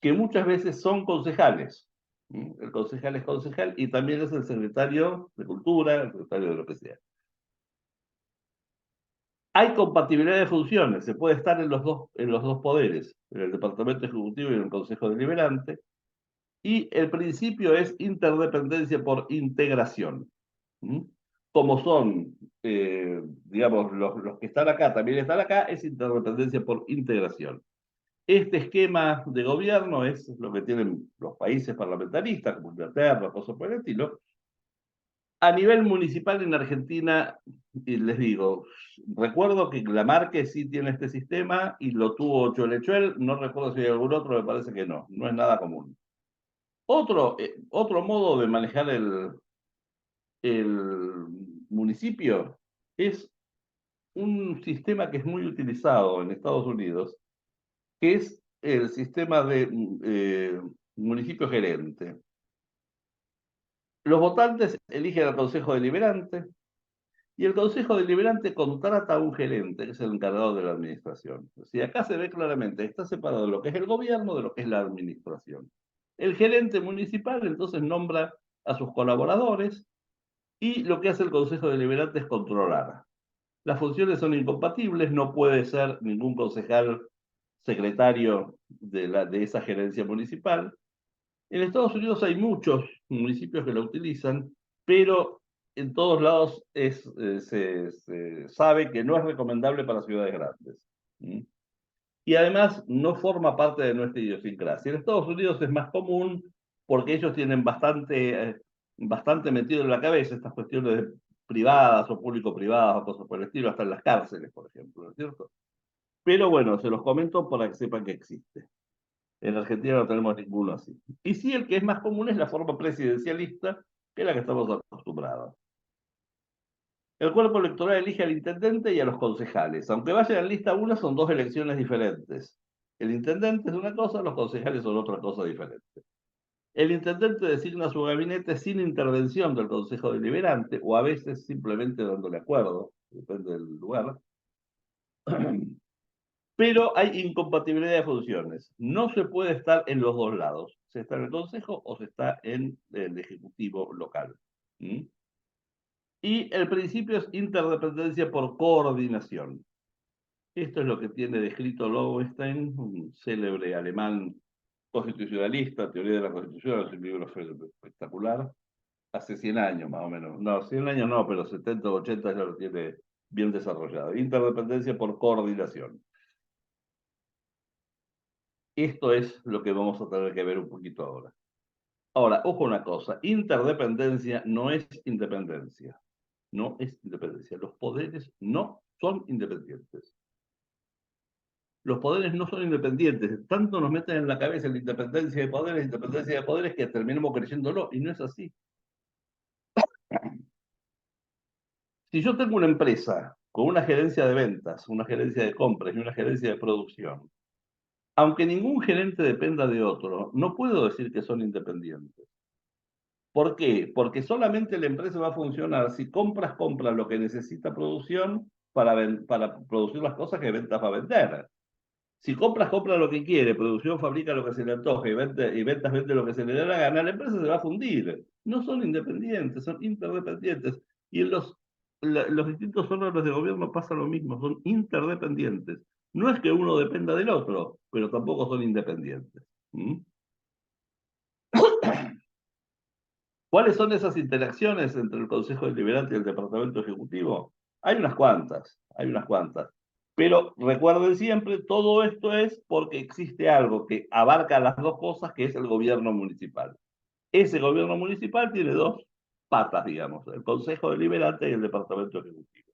que muchas veces son concejales. El concejal es concejal y también es el secretario de Cultura, el secretario de lo que sea. Hay compatibilidad de funciones, se puede estar en los dos poderes, en el Departamento Ejecutivo y en el Consejo Deliberante, y el principio es interdependencia por integración. ¿Mm? Como son, digamos, los que están acá también están acá, es interdependencia por integración. Este esquema de gobierno es lo que tienen los países parlamentaristas, como Inglaterra, cosas por el estilo. A nivel municipal en Argentina, y les digo, recuerdo que Lamarque sí tiene este sistema y lo tuvo Cholechuel, no recuerdo si hay algún otro, me parece que no, no es nada común. Otro modo de manejar el municipio es un sistema que es muy utilizado en Estados Unidos, que es el sistema de municipio gerente. Los votantes eligen al Consejo Deliberante y el Consejo Deliberante contrata a un gerente, que es el encargado de la administración. Si acá se ve claramente, está separado de lo que es el gobierno de lo que es la administración. El gerente municipal entonces nombra a sus colaboradores y lo que hace el Consejo Deliberante es controlar. Las funciones son incompatibles, no puede ser ningún concejal secretario de esa gerencia municipal. En Estados Unidos hay muchos municipios que lo utilizan, pero en todos lados se sabe que no es recomendable para ciudades grandes. ¿Mm? Y además no forma parte de nuestra idiosincrasia. En Estados Unidos es más común porque ellos tienen bastante metido en la cabeza estas cuestiones privadas o público-privadas o cosas por el estilo, hasta en las cárceles, por ejemplo, ¿no es cierto? Pero bueno, se los comento para que sepan que existe. En Argentina no tenemos ninguno así. Y sí, el que es más común es la forma presidencialista, que es la que estamos acostumbrados. El cuerpo electoral elige al intendente y a los concejales. Aunque vayan en lista una, son dos elecciones diferentes. El intendente es una cosa, los concejales son otra cosa diferente. El intendente designa su gabinete sin intervención del Consejo Deliberante, o a veces simplemente dándole acuerdo, depende del lugar. Pero hay incompatibilidad de funciones. No se puede estar en los dos lados. Se está en el Consejo o se está en el Ejecutivo local. ¿Mm? Y el principio es interdependencia por coordinación. Esto es lo que tiene descrito Lowenstein, un célebre alemán constitucionalista, teoría de la Constitución, es un libro espectacular, hace 100 años más o menos. No, 100 años no, pero 70 o 80 ya lo tiene bien desarrollado. Interdependencia por coordinación. Esto es lo que vamos a tener que ver un poquito ahora. Ahora, ojo una cosa, interdependencia no es independencia. No es independencia. Los poderes no son independientes. Los poderes no son independientes. Tanto nos meten en la cabeza la independencia de poderes, que terminamos creyéndolo, y no es así. Si yo tengo una empresa con una gerencia de ventas, una gerencia de compras y una gerencia de producción, aunque ningún gerente dependa de otro, no puedo decir que son independientes. ¿Por qué? Porque solamente la empresa va a funcionar si compra lo que necesita producción para producir las cosas que ventas va a vender. Si compra lo que quiere, producción fabrica lo que se le antoje y ventas vende lo que se le dé la gana, la empresa se va a fundir. No son independientes, son interdependientes. Y en los distintos órganos de gobierno pasa lo mismo, son interdependientes. No es que uno dependa del otro, pero tampoco son independientes. ¿Mm? ¿Cuáles son esas interacciones entre el Consejo Deliberante y el Departamento Ejecutivo? Hay unas cuantas, hay unas cuantas. Pero recuerden siempre, todo esto es porque existe algo que abarca las dos cosas, que es el gobierno municipal. Ese gobierno municipal tiene dos patas, digamos, el Consejo Deliberante y el Departamento Ejecutivo.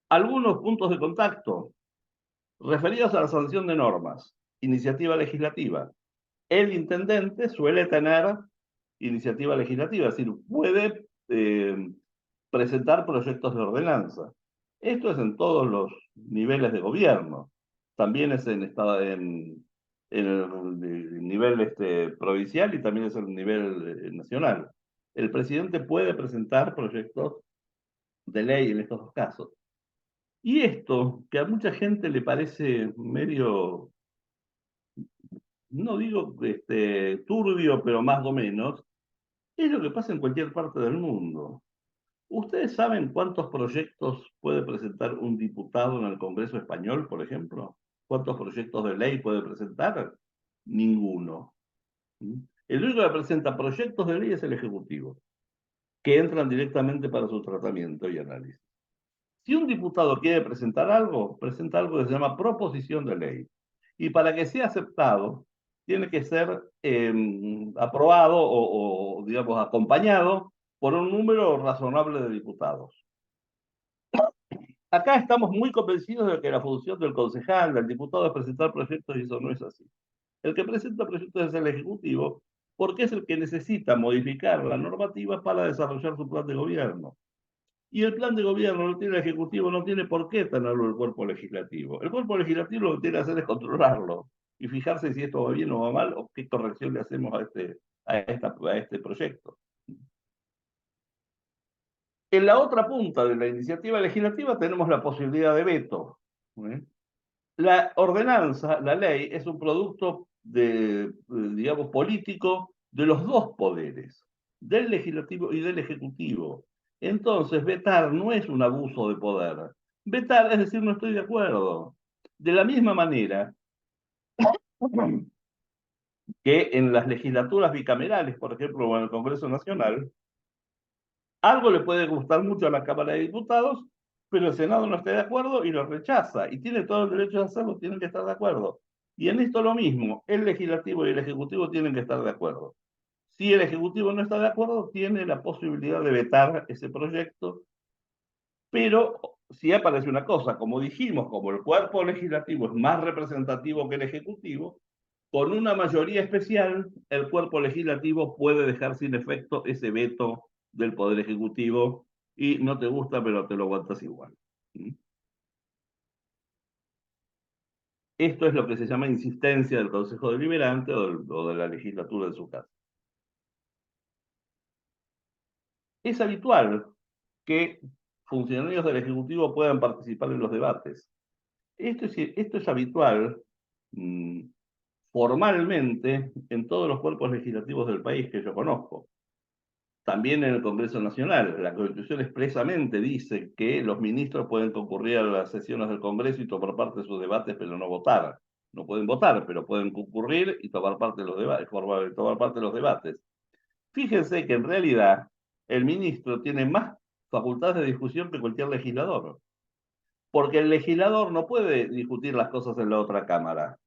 Algunos puntos de contacto referidos a la sanción de normas, iniciativa legislativa. El intendente suele tener iniciativa legislativa, es decir, puede presentar proyectos de ordenanza. Esto es en todos los niveles de gobierno. También es en el nivel provincial y también es en el nivel nacional. El presidente puede presentar proyectos de ley en estos dos casos. Y esto, que a mucha gente le parece medio, no digo turbio, pero más o menos, es lo que pasa en cualquier parte del mundo. ¿Ustedes saben cuántos proyectos puede presentar un diputado en el Congreso español, por ejemplo? ¿Cuántos proyectos de ley puede presentar? Ninguno. ¿Mm? El único que presenta proyectos de ley es el Ejecutivo, que entran directamente para su tratamiento y análisis. Si un diputado quiere presentar algo, presenta algo que se llama proposición de ley. Y para que sea aceptado, tiene que ser aprobado digamos, acompañado por un número razonable de diputados. Acá estamos muy convencidos de que la función del concejal, del diputado, es presentar proyectos y eso no es así. El que presenta proyectos es el Ejecutivo porque es el que necesita modificar la normativa para desarrollar su plan de gobierno. Y el plan de gobierno lo tiene el Ejecutivo, no tiene por qué tenerlo el cuerpo legislativo. El cuerpo legislativo lo que tiene que hacer es controlarlo y fijarse si esto va bien o va mal o qué corrección le hacemos a este proyecto. En la otra punta de la iniciativa legislativa tenemos la posibilidad de veto. ¿Eh? La ordenanza, la ley, es un producto digamos, político de los dos poderes, del legislativo y del ejecutivo. Entonces, vetar no es un abuso de poder. Vetar es decir, no estoy de acuerdo. De la misma manera que en las legislaturas bicamerales, por ejemplo, o en el Congreso Nacional, algo le puede gustar mucho a la Cámara de Diputados, pero el Senado no está de acuerdo y lo rechaza. Y tiene todo el derecho de hacerlo, tienen que estar de acuerdo. Y en esto lo mismo, el legislativo y el ejecutivo tienen que estar de acuerdo. Si el ejecutivo no está de acuerdo, tiene la posibilidad de vetar ese proyecto, pero si aparece una cosa, como dijimos, como el cuerpo legislativo es más representativo que el ejecutivo, con una mayoría especial, el cuerpo legislativo puede dejar sin efecto ese veto del Poder Ejecutivo y no te gusta, pero te lo aguantas igual. ¿Mm? Esto es lo que se llama insistencia del Consejo Deliberante o de la legislatura en su caso. Es habitual que funcionarios del Ejecutivo puedan participar en los debates. Esto es habitual mmm, formalmente en todos los cuerpos legislativos del país que yo conozco. También en el Congreso Nacional. La Constitución expresamente dice que los ministros pueden concurrir a las sesiones del Congreso y tomar parte de sus debates, pero no votar. No pueden votar, pero pueden concurrir y tomar parte de los debates, tomar parte de los debates. Fíjense que en realidad el ministro tiene más facultades de discusión que cualquier legislador, porque el legislador no puede discutir las cosas en la otra cámara.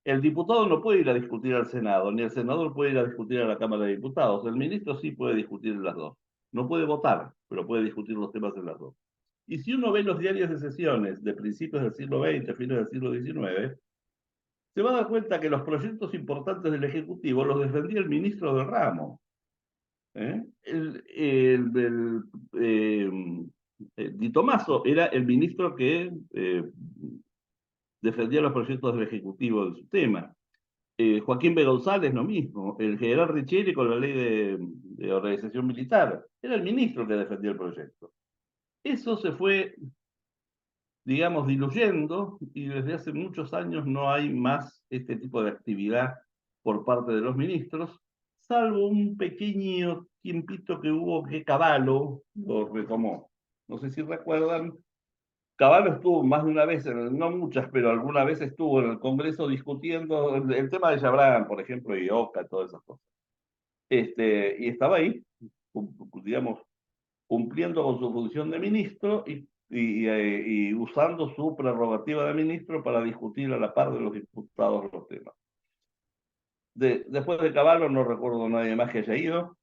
El diputado no puede ir a discutir al Senado, ni el senador puede ir a discutir a la Cámara de Diputados. El ministro sí puede discutir en las dos. No puede votar, pero puede discutir los temas en las dos. Y si uno ve los diarios de sesiones de principios del siglo XX, fines del siglo XIX, se va a dar cuenta que los proyectos importantes del Ejecutivo los defendía el ministro del ramo. Di Tomaso era el ministro que defendía los proyectos del Ejecutivo de su tema. Joaquín B. González, lo mismo. El general Riccieri con la ley de organización militar. Era el ministro que defendía el proyecto. Eso se fue, digamos, diluyendo y desde hace muchos años no hay más este tipo de actividad por parte de los ministros, salvo un pequeño tiempito que hubo que Cavallo lo retomó. No sé si recuerdan, Caballo estuvo más de una vez, no muchas, pero alguna vez estuvo en el Congreso discutiendo el tema de Chabrán, por ejemplo, y Oca, todas esas cosas. Y estaba ahí, digamos, cumpliendo con su función de ministro y usando su prerrogativa de ministro para discutir a la par de los diputados los temas. Después de Caballo no recuerdo nadie más que haya ido.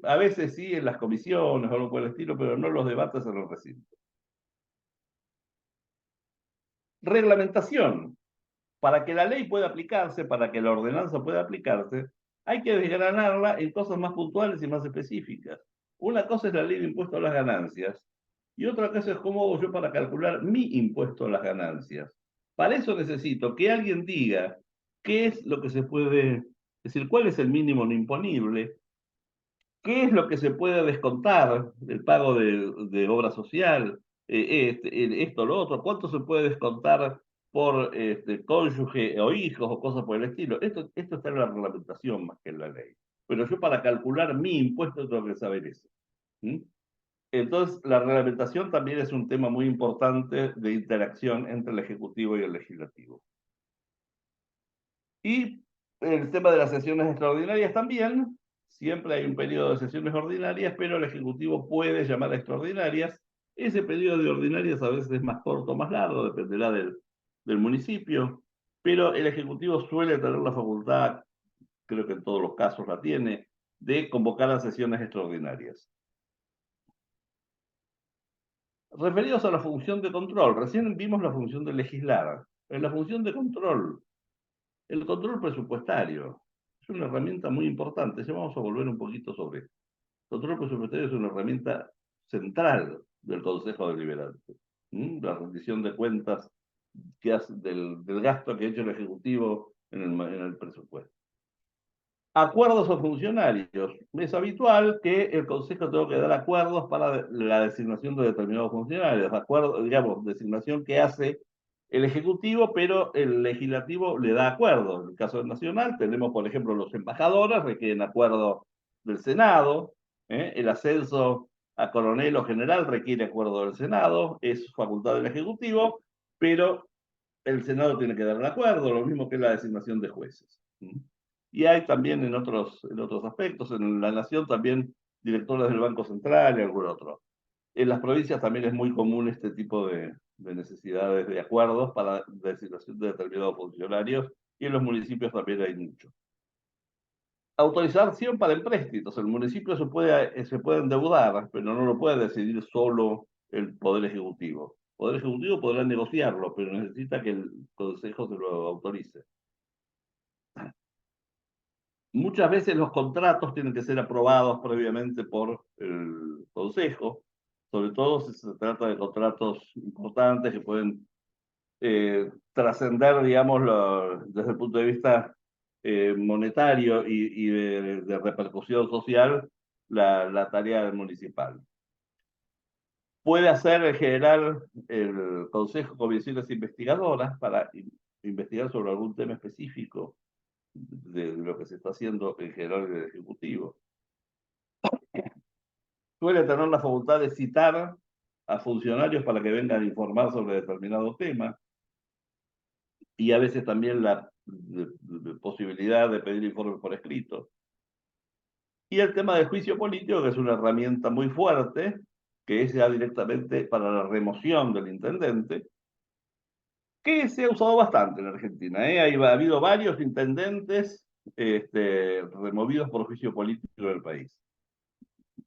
A veces sí en las comisiones o algo por el estilo, pero no en los debates en los recintos. Reglamentación. Para que la ley pueda aplicarse, para que la ordenanza pueda aplicarse, hay que desgranarla en cosas más puntuales y más específicas. Una cosa es la ley de impuesto a las ganancias y otra cosa es cómo hago yo para calcular mi impuesto a las ganancias. Para eso necesito que alguien diga qué es lo que se puede, es decir, cuál es el mínimo no imponible, qué es lo que se puede descontar del pago de obra social, esto, lo otro, cuánto se puede descontar por cónyuge o hijos o cosas por el estilo. Esto está en la reglamentación más que en la ley. Pero yo para calcular mi impuesto tengo que saber eso. ¿Sí? Entonces, la reglamentación también es un tema muy importante de interacción entre el Ejecutivo y el Legislativo. Y el tema de las sesiones extraordinarias también, siempre hay un periodo de sesiones ordinarias, pero el Ejecutivo puede llamar a extraordinarias. Ese periodo de ordinarias a veces es más corto o más largo, dependerá del municipio, pero el Ejecutivo suele tener la facultad, creo que en todos los casos la tiene, de convocar a sesiones extraordinarias. Referidos a la función de control, recién vimos la función de legislar. En la función de control, el control presupuestario es una herramienta muy importante. Ya vamos a volver un poquito sobre esto. El control presupuestario es una herramienta central del Consejo Deliberante. La rendición de cuentas que hace del gasto que ha hecho el Ejecutivo en el presupuesto. Acuerdos o funcionarios. Es habitual que el Consejo tenga que dar acuerdos para la designación de determinados funcionarios. Acuerdo, digamos, designación que hace el Ejecutivo, pero el Legislativo le da acuerdo. En el caso nacional tenemos, por ejemplo, los embajadores requieren acuerdo del Senado, el ascenso a coronel o general requiere acuerdo del Senado, es facultad del Ejecutivo, pero el Senado tiene que dar el acuerdo, lo mismo que la designación de jueces. Y hay también en otros aspectos, en la Nación también directores del Banco Central y algún otro. En las provincias también es muy común este tipo de necesidades de acuerdos para designación de determinados funcionarios y en los municipios también hay mucho. Autorización para empréstitos. El municipio se puede endeudar, pero no lo puede decidir solo el Poder Ejecutivo. El Poder Ejecutivo podrá negociarlo, pero necesita que el Consejo se lo autorice. Muchas veces los contratos tienen que ser aprobados previamente por el Consejo, sobre todo si se trata de contratos importantes que pueden trascender, digamos, desde el punto de vista monetario y de repercusión social, la tarea municipal. Puede hacer en general el Consejo comisiones investigadoras para investigar sobre algún tema específico de lo que se está haciendo en general en el Ejecutivo. Suele tener la facultad de citar a funcionarios para que vengan a informar sobre determinado tema y a veces también la posibilidad de pedir informes por escrito. Y el tema del juicio político, que es una herramienta muy fuerte, que es ya directamente para la remoción del intendente, que se ha usado bastante en Argentina, ¿eh? Ha habido varios intendentes removidos por juicio político en el país.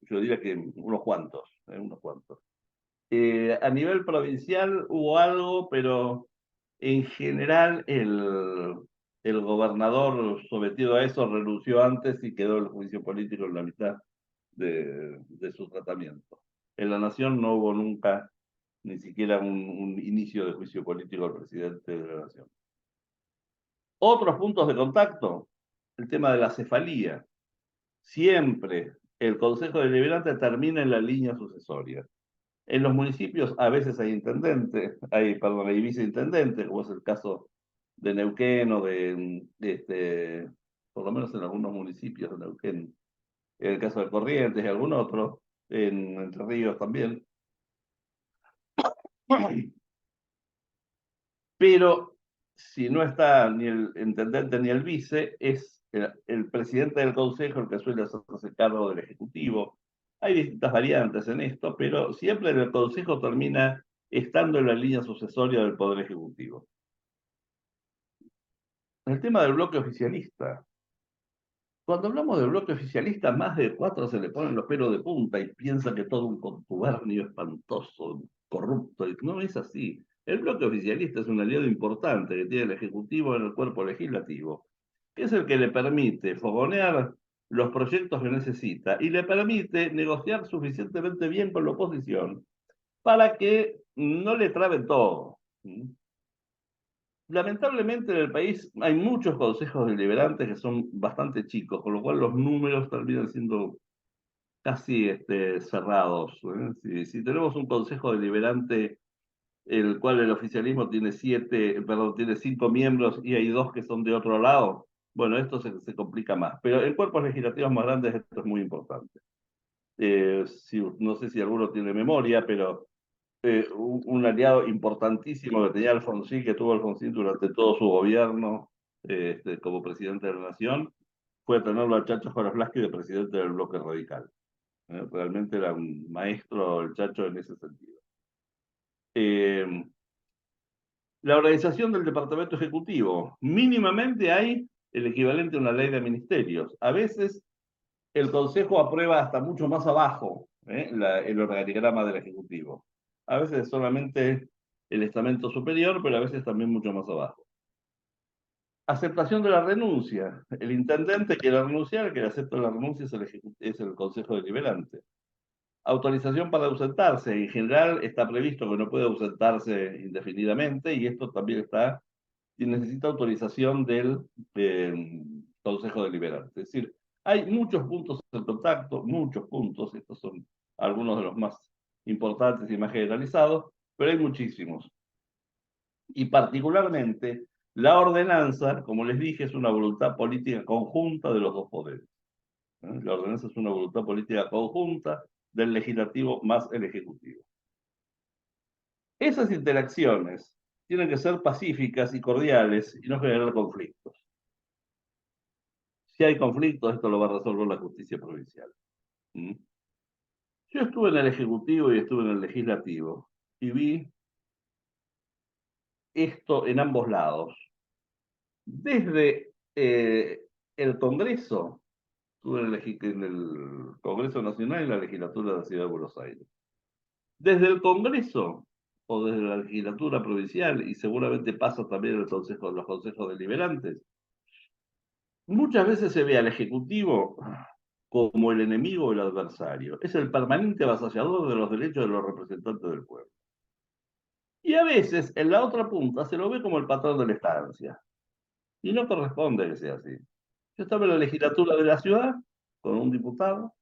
Yo diría que unos cuantos, unos cuantos. A nivel provincial hubo algo, pero en general el gobernador sometido a eso renunció antes y quedó el juicio político en la mitad de su tratamiento. En la Nación no hubo nunca ni siquiera un inicio de juicio político al presidente de la Nación. Otros puntos de contacto, el tema de la cefalía. Siempre el Consejo Deliberante termina en la línea sucesoria. En los municipios a veces hay intendentes, hay viceintendentes, como es el caso de Neuquén o por lo menos en algunos municipios de Neuquén, en el caso de Corrientes y algún otro, en Entre Ríos también. Pero si no está ni el intendente ni el vice, es el presidente del consejo el que suele hacerse cargo del ejecutivo. Hay distintas variantes en esto, pero siempre el consejo termina estando en la línea sucesoria del poder ejecutivo. El tema del bloque oficialista. Cuando hablamos del bloque oficialista, más de 4 se le ponen los pelos de punta y piensa que todo un contubernio espantoso, corrupto. Y no es así. El bloque oficialista es un aliado importante que tiene el Ejecutivo en el cuerpo legislativo, que es el que le permite fogonear los proyectos que necesita y le permite negociar suficientemente bien con la oposición para que no le traben todo. Lamentablemente en el país hay muchos consejos deliberantes que son bastante chicos, con lo cual los números terminan siendo casi cerrados, ¿eh? Si tenemos un consejo deliberante, el cual el oficialismo tiene tiene 5 miembros y hay 2 que son de otro lado, bueno, esto se complica más. Pero en cuerpos legislativos más grandes esto es muy importante. No sé si alguno tiene memoria, pero un aliado importantísimo que tenía Alfonsín, que tuvo Alfonsín durante todo su gobierno como presidente de la Nación, fue tenerlo a Chacho Jaroslavsky de presidente del bloque radical. Realmente era un maestro el Chacho en ese sentido. La organización del Departamento Ejecutivo. Mínimamente hay el equivalente a una ley de ministerios. A veces el Consejo aprueba hasta mucho más abajo el organigrama del Ejecutivo. A veces solamente el estamento superior, pero a veces también mucho más abajo. Aceptación de la renuncia. El intendente quiere renunciar, el que acepta la renuncia es el Consejo Deliberante. Autorización para ausentarse. En general está previsto que no puede ausentarse indefinidamente y esto también está y necesita autorización del Consejo Deliberante. Es decir, hay muchos puntos de contacto, muchos puntos, estos son algunos de los más importantes y más generalizados, pero hay muchísimos. Y particularmente, la ordenanza, como les dije, es una voluntad política conjunta de los dos poderes. La ordenanza es una voluntad política conjunta del legislativo más el ejecutivo. Esas interacciones tienen que ser pacíficas y cordiales y no generar conflictos. Si hay conflictos, esto lo va a resolver la justicia provincial. Yo estuve en el Ejecutivo y estuve en el Legislativo y vi esto en ambos lados. Desde el Congreso, estuve en el Congreso Nacional y la Legislatura de la Ciudad de Buenos Aires. Desde el Congreso o desde la Legislatura Provincial, y seguramente pasa también en los consejos deliberantes, muchas veces se ve al Ejecutivo como el enemigo o el adversario. Es el permanente avasallador de los derechos de los representantes del pueblo. Y a veces, en la otra punta, se lo ve como el patrón de la estancia. Y no corresponde que sea así. Yo estaba en la legislatura de la ciudad, con un diputado,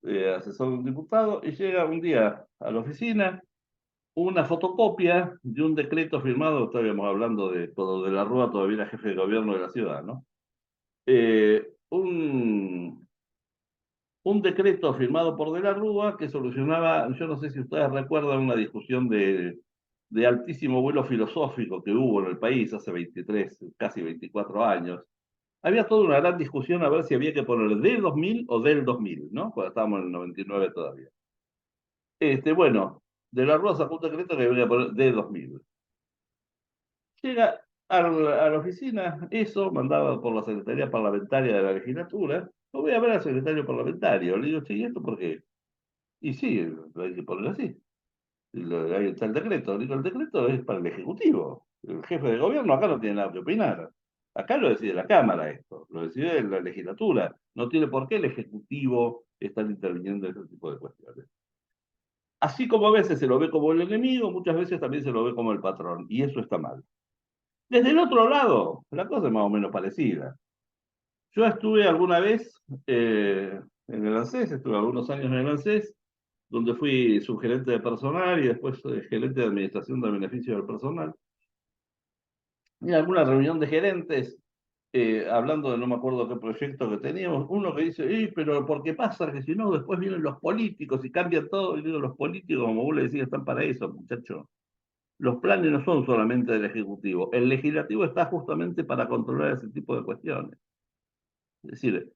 asesor de un diputado, y llega un día a la oficina una fotocopia de un decreto firmado, estábamos hablando de cuando de la Rúa todavía era jefe de gobierno de la ciudad, ¿no? Eh, un, un decreto firmado por De la Rúa que solucionaba, yo no sé si ustedes recuerdan una discusión de altísimo vuelo filosófico que hubo en el país hace 23, casi 24 años. Había toda una gran discusión a ver si había que poner del 2000 o del 2000, ¿no? Cuando estábamos en el 99 todavía. Bueno, De la Rúa sacó un decreto que había que poner de 2000. Llega a la oficina, eso, mandado por la Secretaría Parlamentaria de la Legislatura. Lo voy a ver al secretario parlamentario. Le digo, sí, ¿y esto por qué? Y sí, lo hay que poner así. Ahí está el decreto. Le digo, el decreto es para el Ejecutivo. El jefe de gobierno acá no tiene nada que opinar. Acá lo decide la Cámara esto, lo decide la legislatura. No tiene por qué el Ejecutivo estar interviniendo en ese tipo de cuestiones. Así como a veces se lo ve como el enemigo, muchas veces también se lo ve como el patrón, y eso está mal. Desde el otro lado, la cosa es más o menos parecida. Yo estuve alguna vez en el ANSES, estuve algunos años en el ANSES, donde fui subgerente de personal y después gerente de administración de beneficios del personal. Y en alguna reunión de gerentes, hablando de no me acuerdo qué proyecto que teníamos, uno que dice, pero ¿por qué pasa? Que si no, después vienen los políticos y cambian todo. Y digo, los políticos, como vos le decís, están para eso, muchachos. Los planes no son solamente del Ejecutivo. El Legislativo está justamente para controlar ese tipo de cuestiones. Es decir,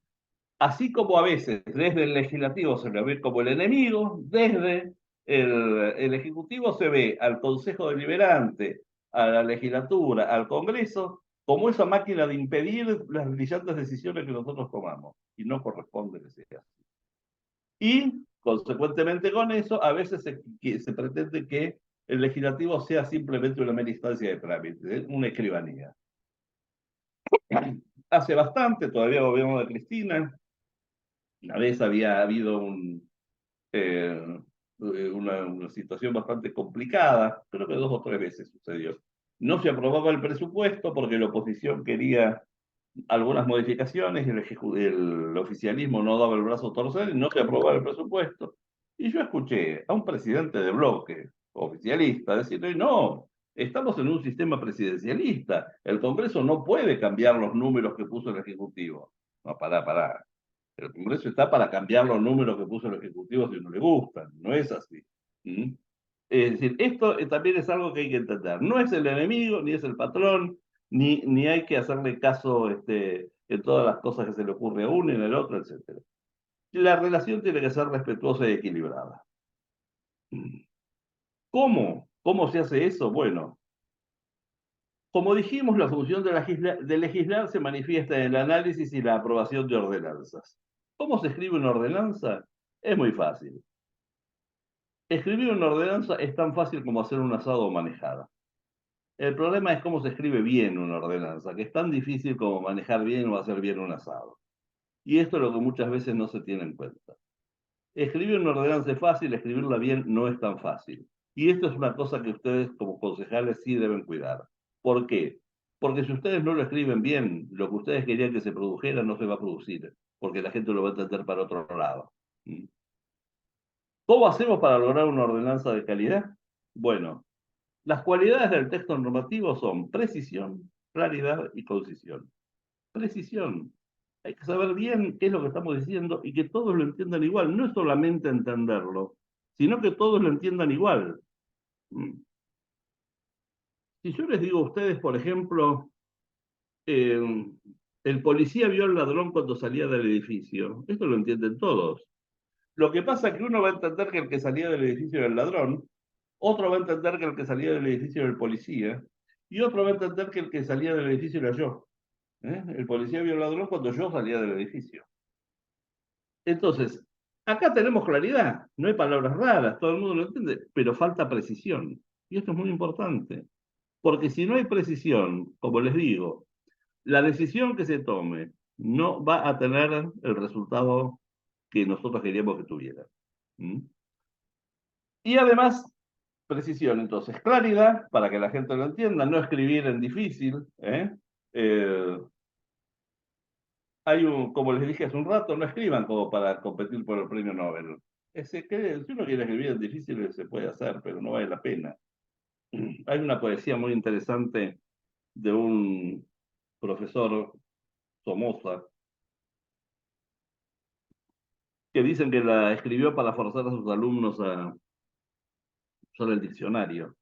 así como a veces desde el Legislativo se lo ve como el enemigo, desde el Ejecutivo se ve al Consejo Deliberante, a la Legislatura, al Congreso, como esa máquina de impedir las brillantes decisiones que nosotros tomamos. Y no corresponde que sea así. Y, consecuentemente con eso, a veces se pretende que el legislativo sea simplemente una mera instancia de trámite, una escribanía. Hace bastante, todavía gobierno de Cristina, una vez había habido eh, una situación bastante complicada, creo que 2 o 3 veces sucedió. No se aprobaba el presupuesto porque la oposición quería algunas modificaciones y el oficialismo no daba el brazo a torcer y no se aprobaba el presupuesto. Y yo escuché a un presidente de bloque oficialista decirle, no, estamos en un sistema presidencialista, el Congreso no puede cambiar los números que puso el Ejecutivo. No, pará. El Congreso está para cambiar los números que puso el Ejecutivo si no le gustan, no es así. ¿Mm? Es decir, esto también es algo que hay que entender. No es el enemigo, ni es el patrón, ni hay que hacerle caso en todas las cosas que se le ocurre a uno y en el otro, etc. La relación tiene que ser respetuosa y equilibrada. ¿Cómo? ¿Cómo se hace eso? Bueno, como dijimos, la función de legislar se manifiesta en el análisis y la aprobación de ordenanzas. ¿Cómo se escribe una ordenanza? Es muy fácil. Escribir una ordenanza es tan fácil como hacer un asado o manejada. El problema es cómo se escribe bien una ordenanza, que es tan difícil como manejar bien o hacer bien un asado. Y esto es lo que muchas veces no se tiene en cuenta. Escribir una ordenanza es fácil, escribirla bien no es tan fácil. Y esto es una cosa que ustedes como concejales sí deben cuidar. ¿Por qué? Porque si ustedes no lo escriben bien, lo que ustedes querían que se produjera no se va a producir, porque la gente lo va a entender para otro lado. ¿Mm? ¿Cómo hacemos para lograr una ordenanza de calidad? Bueno, las cualidades del texto normativo son precisión, claridad y concisión. Precisión. Hay que saber bien qué es lo que estamos diciendo y que todos lo entiendan igual. No es solamente entenderlo, sino que todos lo entiendan igual. Mm. Si yo les digo a ustedes, por ejemplo, eh, el policía vio al ladrón cuando salía del edificio, esto lo entienden todos. Lo que pasa es que uno va a entender que el que salía del edificio era el ladrón, otro va a entender que el que salía del edificio era el policía, y otro va a entender que el que salía del edificio era yo. El policía vio al ladrón cuando yo salía del edificio. Entonces, acá tenemos claridad, no hay palabras raras, todo el mundo lo entiende, pero falta precisión. Y esto es muy importante, porque si no hay precisión, como les digo, la decisión que se tome no va a tener el resultado que nosotros queríamos que tuviera. ¿Mm? Y además, precisión, entonces, claridad, para que la gente lo entienda, no escribir en difícil, ¿eh? Eh, como les dije hace un rato, no escriban como para competir por el premio Nobel. Si uno quiere escribir es difícil, se puede hacer, pero no vale la pena. Hay una poesía muy interesante de un profesor, Somoza, que dicen que la escribió para forzar a sus alumnos a usar el diccionario.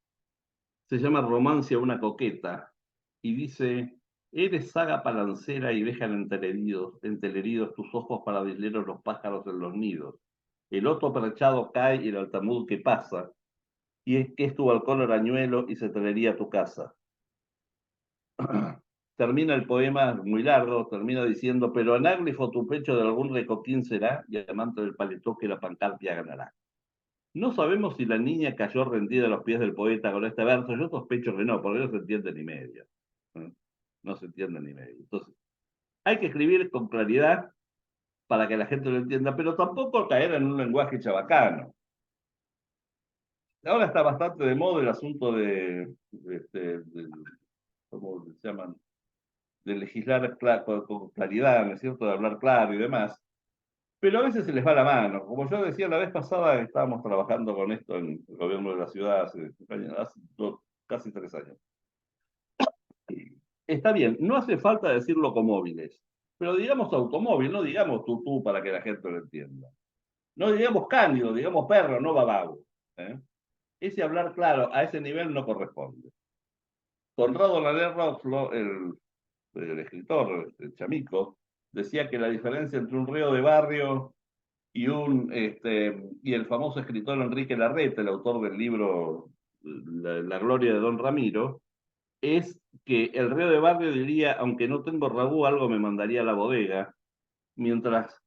Se llama Romance a una coqueta y dice: eres saga palancera y dejan enteleridos tus ojos para disleros los pájaros en los nidos. El otro perchado cae y el altamud que pasa, y es que es tu balcón arañuelo y se traería a tu casa. Termina el poema muy largo, termina diciendo: pero anáglifo tu pecho de algún recoquín será, y amante del paletó que la pancarpia ganará. No sabemos si la niña cayó rendida a los pies del poeta con este verso. Yo sospecho que no, porque no se entiende ni medio. ¿Eh? No se entiende ni medio. Entonces, hay que escribir con claridad para que la gente lo entienda, pero tampoco caer en un lenguaje chabacano. Ahora está bastante de moda el asunto ¿cómo se llaman? De legislar con claridad, ¿no es cierto? De hablar claro y demás. Pero a veces se les va la mano. Como yo decía la vez pasada, estábamos trabajando con esto en el gobierno de la ciudad hace casi 3 años. Está bien, no hace falta decir locomóviles, pero digamos automóvil, no digamos tutú para que la gente lo entienda. No digamos cánido, digamos perro, no babago. ¿Eh? Ese hablar claro a ese nivel no corresponde. Conrado Lanerra, el escritor, el chamico, decía que la diferencia entre un río de barrio y el famoso escritor Enrique Larreta, el autor del libro La gloria de Don Ramiro, es que el río de barrio diría: aunque no tengo rabú, algo me mandaría a la bodega, mientras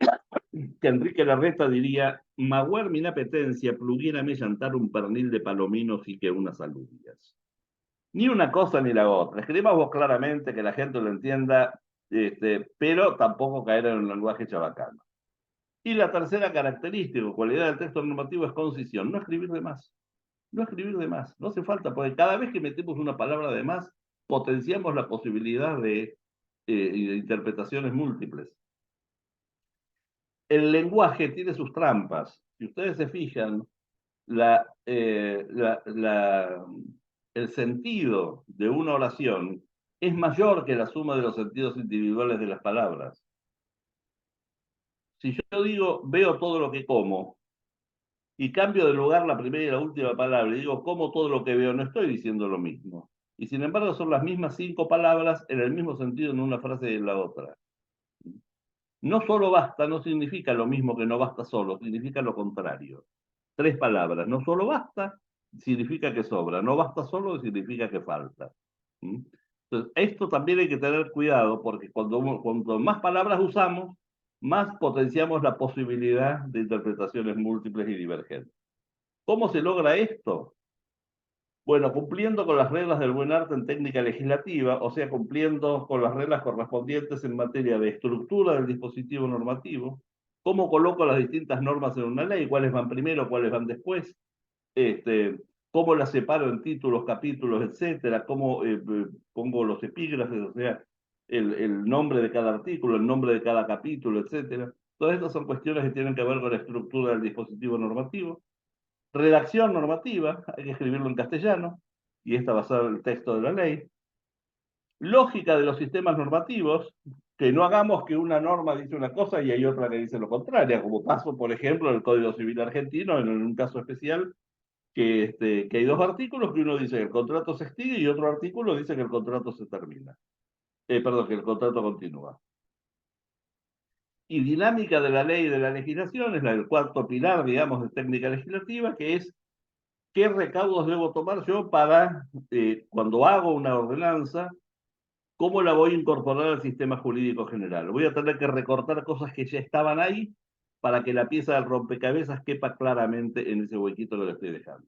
que Enrique Larreta diría: magüer mi apetencia, pluguiérame llantar un pernil de palominos y que unas alubias. Ni una cosa ni la otra. Escribamos claramente que la gente lo entienda, pero tampoco caer en un lenguaje chabacano. Y la tercera característica o cualidad del texto normativo es concisión, no escribir de más. No escribir de más, no hace falta, porque cada vez que metemos una palabra de más, potenciamos la posibilidad de interpretaciones múltiples. El lenguaje tiene sus trampas. Si ustedes se fijan, la, eh, la, la, el sentido de una oración es mayor que la suma de los sentidos individuales de las palabras. Si yo digo veo todo lo que como y cambio de lugar la primera y la última palabra y digo como todo lo que veo, no estoy diciendo lo mismo. Y sin embargo son las mismas 5 palabras en el mismo sentido en una frase y en la otra. No solo basta no significa lo mismo que no basta solo, significa lo contrario. 3 palabras, no solo basta, significa que sobra, no basta solo, significa que falta. Entonces, esto también hay que tener cuidado porque cuando más palabras usamos, más potenciamos la posibilidad de interpretaciones múltiples y divergentes. ¿Cómo se logra esto? Bueno, cumpliendo con las reglas del buen arte en técnica legislativa, o sea, cumpliendo con las reglas correspondientes en materia de estructura del dispositivo normativo, cómo coloco las distintas normas en una ley, cuáles van primero, cuáles van después, cómo las separo en títulos, capítulos, etcétera, cómo pongo los epígrafes, o sea, el nombre de cada artículo, el nombre de cada capítulo, etcétera. Todas estas son cuestiones que tienen que ver con la estructura del dispositivo normativo. Redacción normativa, hay que escribirlo en castellano, y esta va a ser el texto de la ley. Lógica de los sistemas normativos, que no hagamos que una norma dice una cosa y hay otra que dice lo contrario, como pasó, por ejemplo, en el Código Civil argentino, en un caso especial, que hay 2 artículos, que uno dice que el contrato se extingue y otro artículo dice que el contrato se termina. Perdón, que el contrato continúa. Y dinámica de la ley y de la legislación es el cuarto pilar, digamos, de técnica legislativa, que es qué recaudos debo tomar yo para, cuando hago una ordenanza, cómo la voy a incorporar al sistema jurídico general. Voy a tener que recortar cosas que ya estaban ahí para que la pieza del rompecabezas quepa claramente en ese huequito que le estoy dejando.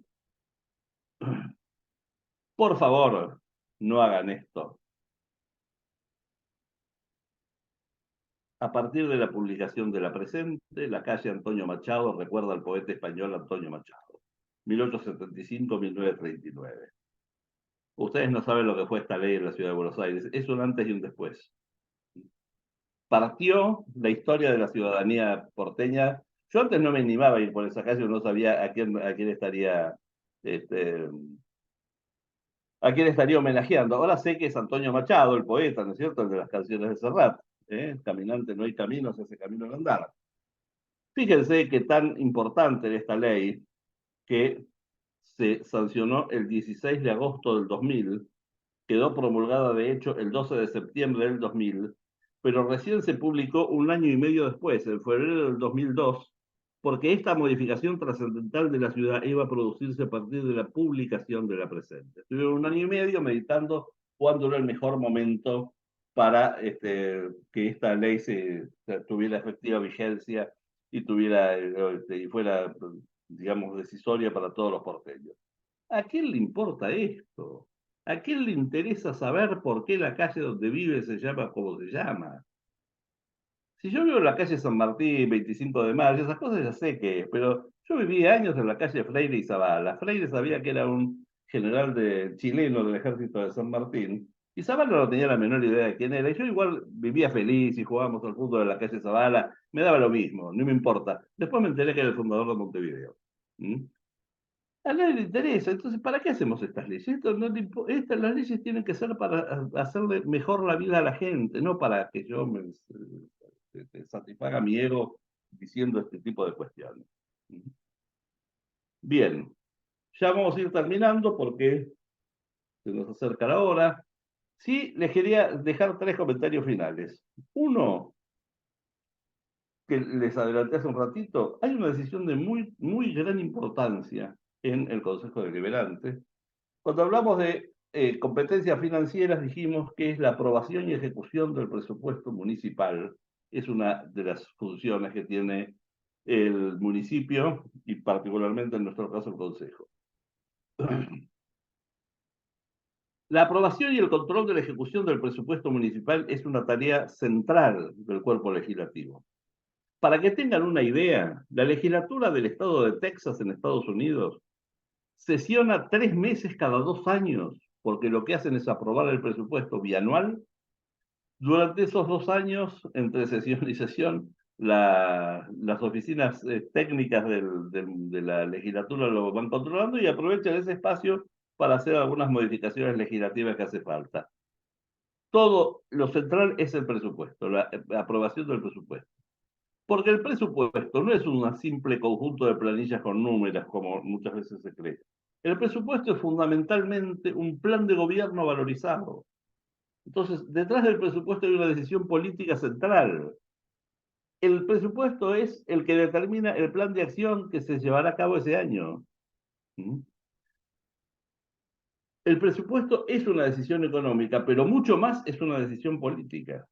Por favor, no hagan esto. A partir de la publicación de la presente, la calle Antonio Machado recuerda al poeta español Antonio Machado, 1875-1939. Ustedes no saben lo que fue esta ley en la ciudad de Buenos Aires. Es un antes y un después. partió la historia de la ciudadanía porteña. Yo antes no me animaba a ir por esa calle, no sabía este, a quién estaría homenajeando. Ahora sé que es Antonio Machado, el poeta, ¿no es cierto? El de las canciones de Serrat. Caminante no hay camino, se hace camino al andar. Fíjense que tan importante es esta ley que se sancionó el 16 de agosto del 2000, quedó promulgada de hecho el 12 de septiembre del 2000, pero recién se publicó un año y medio después, en febrero del 2002, porque esta modificación trascendental de la ciudad iba a producirse a partir de la publicación de la presente. Estuvieron un año y medio meditando cuándo era el mejor momento para que esta ley tuviera efectiva vigencia y y fuera, digamos, decisoria para todos los porteños. ¿A quién le importa esto? ¿A quién le interesa saber por qué la calle donde vive se llama como se llama? Si yo vivo en la calle San Martín, 25 de mayo, esas cosas ya sé qué es, pero yo viví años en la calle Freire y Zavala. Freire sabía que era un general chileno del ejército de San Martín, y Zavala no tenía la menor idea de quién era. Y yo igual vivía feliz y jugábamos al fútbol en la calle Zavala, me daba lo mismo, no me importa. Después me enteré que era el fundador de Montevideo. ¿Mm? A nadie le interesa, entonces, ¿para qué hacemos estas leyes? Las leyes tienen que ser para hacerle mejor la vida a la gente, no para que yo satisfaga mi ego diciendo este tipo de cuestiones. Bien, ya vamos a ir terminando porque se nos acerca la hora. Sí, les quería dejar tres comentarios finales. Uno, que les adelanté hace un ratito, hay una decisión de muy, muy gran importancia en el Consejo Deliberante. Cuando hablamos de competencias financieras, dijimos que es la aprobación y ejecución del presupuesto municipal. Es una de las funciones que tiene el municipio y particularmente en nuestro caso el Consejo. La aprobación y el control de la ejecución del presupuesto municipal es una tarea central del cuerpo legislativo. Para que tengan una idea, la legislatura del estado de Texas en Estados Unidos sesiona 3 meses cada 2 años, porque lo que hacen es aprobar el presupuesto bianual. Durante esos 2 años, entre sesión y sesión, las oficinas técnicas de la legislatura lo van controlando y aprovechan ese espacio para hacer algunas modificaciones legislativas que hace falta. Todo lo central es el presupuesto, la aprobación del presupuesto. Porque el presupuesto no es un simple conjunto de planillas con números, como muchas veces se cree. El presupuesto es fundamentalmente un plan de gobierno valorizado. Entonces, detrás del presupuesto hay una decisión política central. El presupuesto es el que determina el plan de acción que se llevará a cabo ese año. ¿Mm? El presupuesto es una decisión económica, pero mucho más es una decisión política.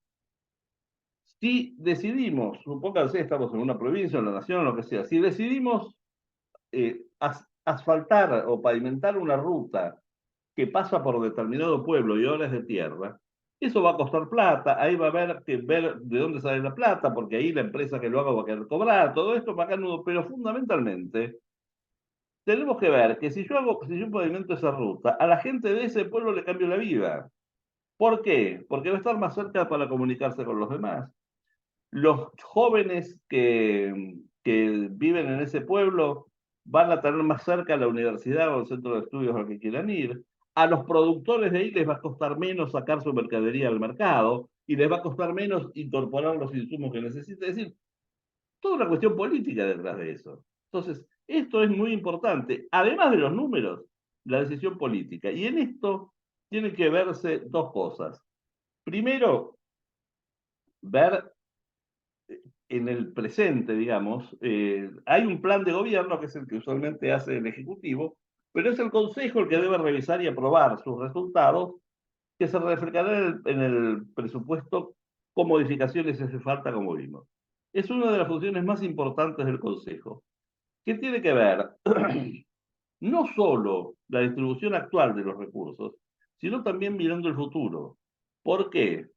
Si decidimos, supónganse, estamos en una provincia, en la nación, lo que sea, si decidimos asfaltar o pavimentar una ruta que pasa por determinado pueblo y ahora es de tierra, eso va a costar plata, ahí va a haber que ver de dónde sale la plata, porque ahí la empresa que lo haga va a querer cobrar, todo esto bacanudo, pero fundamentalmente tenemos que ver que si yo pavimento esa ruta, a la gente de ese pueblo le cambio la vida. ¿Por qué? Porque va a estar más cerca para comunicarse con los demás. Los jóvenes que viven en ese pueblo van a tener más cerca la universidad o el centro de estudios al que quieran ir. A los productores de ahí les va a costar menos sacar su mercadería al mercado y les va a costar menos incorporar los insumos que necesiten. Es decir, toda una cuestión política detrás de eso. Entonces, esto es muy importante. Además de los números, la decisión política. Y en esto tienen que verse dos cosas. Primero, ver en el presente, digamos, hay un plan de gobierno que es el que usualmente hace el Ejecutivo, pero es el Consejo el que debe revisar y aprobar sus resultados, que se reflejará en el presupuesto con modificaciones si hace falta, como vimos. Es una de las funciones más importantes del Consejo, que tiene que ver no solo la distribución actual de los recursos, sino también mirando el futuro. ¿Por qué?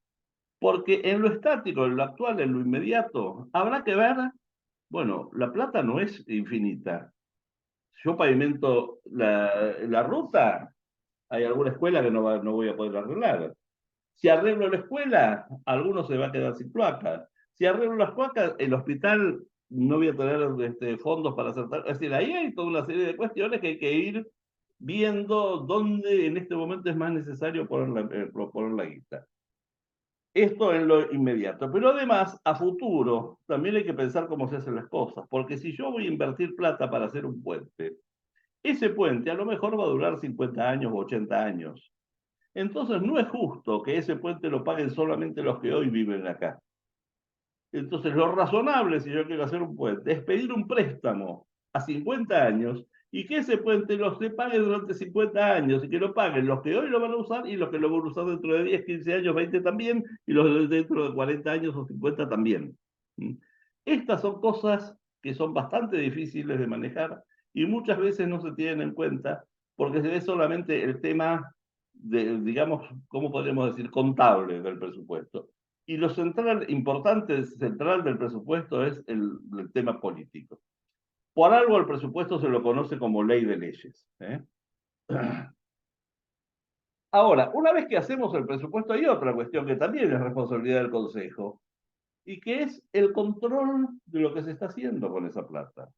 Porque en lo estático, en lo actual, en lo inmediato, habrá que ver, bueno, la plata no es infinita. Yo pavimento la ruta, hay alguna escuela que no voy a poder arreglar. Si arreglo la escuela, algunos se va a quedar sin cloaca. Si arreglo las cloacas, el hospital no voy a tener fondos para hacer tal. Es decir, ahí hay toda una serie de cuestiones que hay que ir viendo dónde en este momento es más necesario poner la guita. Esto en lo inmediato, pero además a futuro también hay que pensar cómo se hacen las cosas, porque si yo voy a invertir plata para hacer un puente, ese puente a lo mejor va a durar 50 años o 80 años. Entonces no es justo que ese puente lo paguen solamente los que hoy viven acá. Entonces lo razonable, si yo quiero hacer un puente, es pedir un préstamo a 50 años y que ese puente lo se pague durante 50 años y que lo paguen los que hoy lo van a usar y los que lo van a usar dentro de 10, 15 años, 20 también, y los de dentro de 40 años o 50 también. Estas son cosas que son bastante difíciles de manejar y muchas veces no se tienen en cuenta porque se ve solamente el tema de, digamos, ¿cómo podemos decir?, contable del presupuesto. Y lo central, importante, central del presupuesto es el tema político. Por algo el presupuesto se lo conoce como ley de leyes. Ahora, una vez que hacemos el presupuesto, hay otra cuestión que también es responsabilidad del Consejo, y que es el control de lo que se está haciendo con esa plata.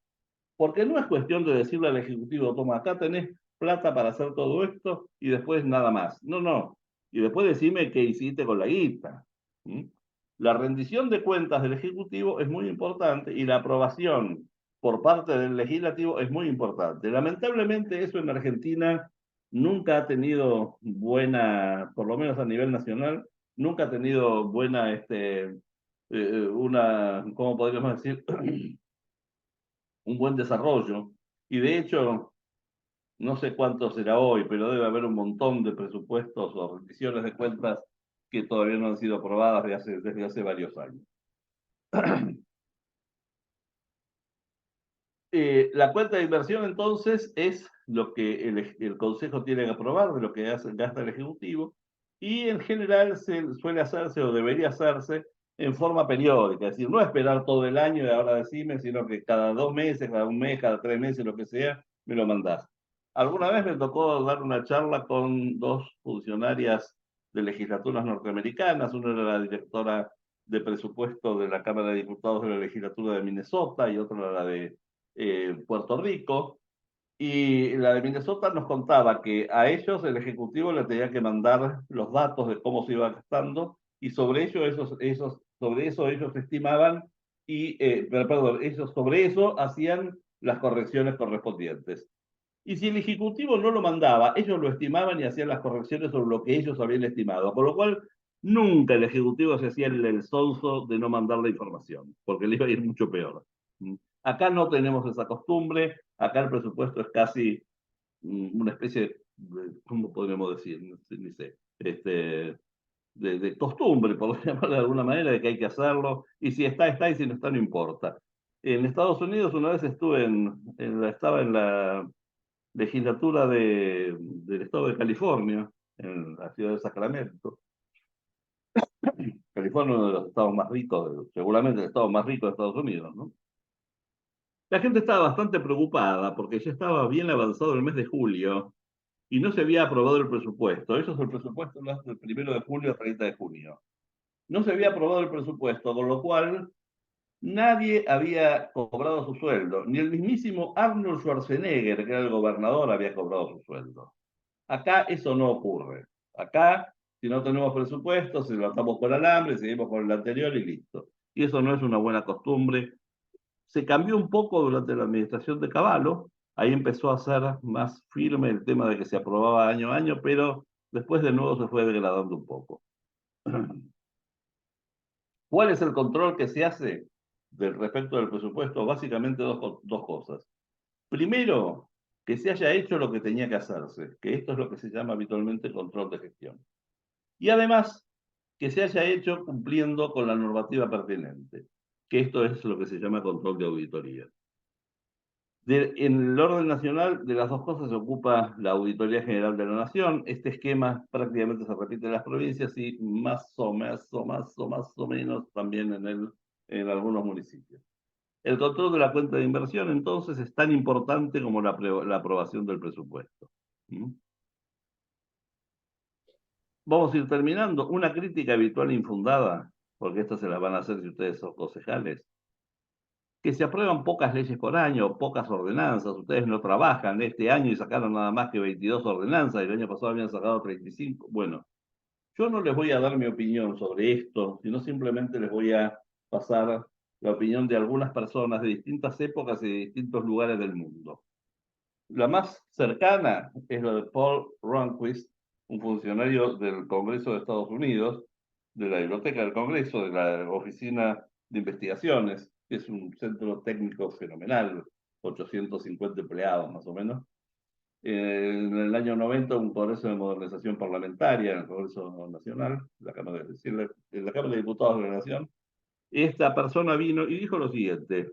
Porque no es cuestión de decirle al Ejecutivo, toma, acá tenés plata para hacer todo esto y después nada más. No, no. Y después decime qué hiciste con la guita. La rendición de cuentas del Ejecutivo es muy importante y la aprobación por parte del Legislativo es muy importante. Lamentablemente eso en Argentina nunca ha tenido buena, por lo menos a nivel nacional, nunca ha tenido buena, ¿cómo podríamos decir? Un buen desarrollo. Y de hecho, no sé cuánto será hoy, pero debe haber un montón de presupuestos o rendiciones de cuentas que todavía no han sido aprobadas desde hace varios años. La cuenta de inversión entonces es lo que el Consejo tiene que aprobar de lo que gasta el Ejecutivo y en general se suele hacerse o debería hacerse en forma periódica, es decir, no esperar todo el año y ahora decime, sino que cada 2 meses, cada un mes, cada 3 meses, lo que sea, me lo mandás. Alguna vez me tocó dar una charla con dos funcionarias de legislaturas norteamericanas, una era la directora de presupuesto de la Cámara de Diputados de la legislatura de Minnesota y otra era la de Puerto Rico, y la de Minnesota nos contaba que a ellos el Ejecutivo le tenía que mandar los datos de cómo se iba gastando, y sobre sobre eso ellos estimaban, perdón, ellos sobre eso hacían las correcciones correspondientes. Y si el Ejecutivo no lo mandaba, ellos lo estimaban y hacían las correcciones sobre lo que ellos habían estimado, por lo cual nunca el Ejecutivo se hacía el sonso de no mandar la información, porque le iba a ir mucho peor. Acá no tenemos esa costumbre, acá el presupuesto es casi una especie ¿cómo podríamos decir? No sé, ni sé, de costumbre, por llamarlo de alguna manera, de que hay que hacerlo, y si está, está, y si no está, no importa. En Estados Unidos una vez estuve estaba en la legislatura del estado de California, en la ciudad de Sacramento. California es uno de los estados más ricos, seguramente el estado más rico de Estados Unidos, ¿no? La gente estaba bastante preocupada porque ya estaba bien avanzado el mes de julio y no se había aprobado el presupuesto. Eso es el presupuesto del 1 de julio al 30 de junio. No se había aprobado el presupuesto, con lo cual nadie había cobrado su sueldo. Ni el mismísimo Arnold Schwarzenegger, que era el gobernador, había cobrado su sueldo. Acá eso no ocurre. Acá, si no tenemos presupuesto, si lo atamos con alambre, seguimos con el anterior y listo. Y eso no es una buena costumbre. Se cambió un poco durante la administración de Cavallo, ahí empezó a ser más firme el tema de que se aprobaba año a año, pero después de nuevo se fue degradando un poco. ¿Cuál es el control que se hace respecto del presupuesto? Básicamente dos cosas. Primero, que se haya hecho lo que tenía que hacerse, que esto es lo que se llama habitualmente control de gestión. Y además, que se haya hecho cumpliendo con la normativa pertinente, que esto es lo que se llama control de auditoría. En el orden nacional, de las dos cosas se ocupa la Auditoría General de la Nación. Este esquema prácticamente se repite en las provincias y más o menos también en algunos municipios. El control de la cuenta de inversión, entonces, es tan importante como la aprobación del presupuesto. vamos a ir terminando. Una crítica habitual e infundada, porque estas se las van a hacer si ustedes son concejales, que se aprueban pocas leyes por año, pocas ordenanzas. Ustedes no trabajan este año y sacaron nada más que 22 ordenanzas, y el año pasado habían sacado 35. Bueno, yo no les voy a dar mi opinión sobre esto, sino simplemente les voy a pasar la opinión de algunas personas de distintas épocas y de distintos lugares del mundo. La más cercana es la de Paul Rehnquist, un funcionario del Congreso de Estados Unidos, de la Biblioteca del Congreso, de la Oficina de Investigaciones, que es un centro técnico fenomenal, 850 empleados más o menos. En el año 90, un Congreso de Modernización Parlamentaria en el Congreso Nacional, en la Cámara de Diputados de la Nación. Esta persona vino y dijo lo siguiente: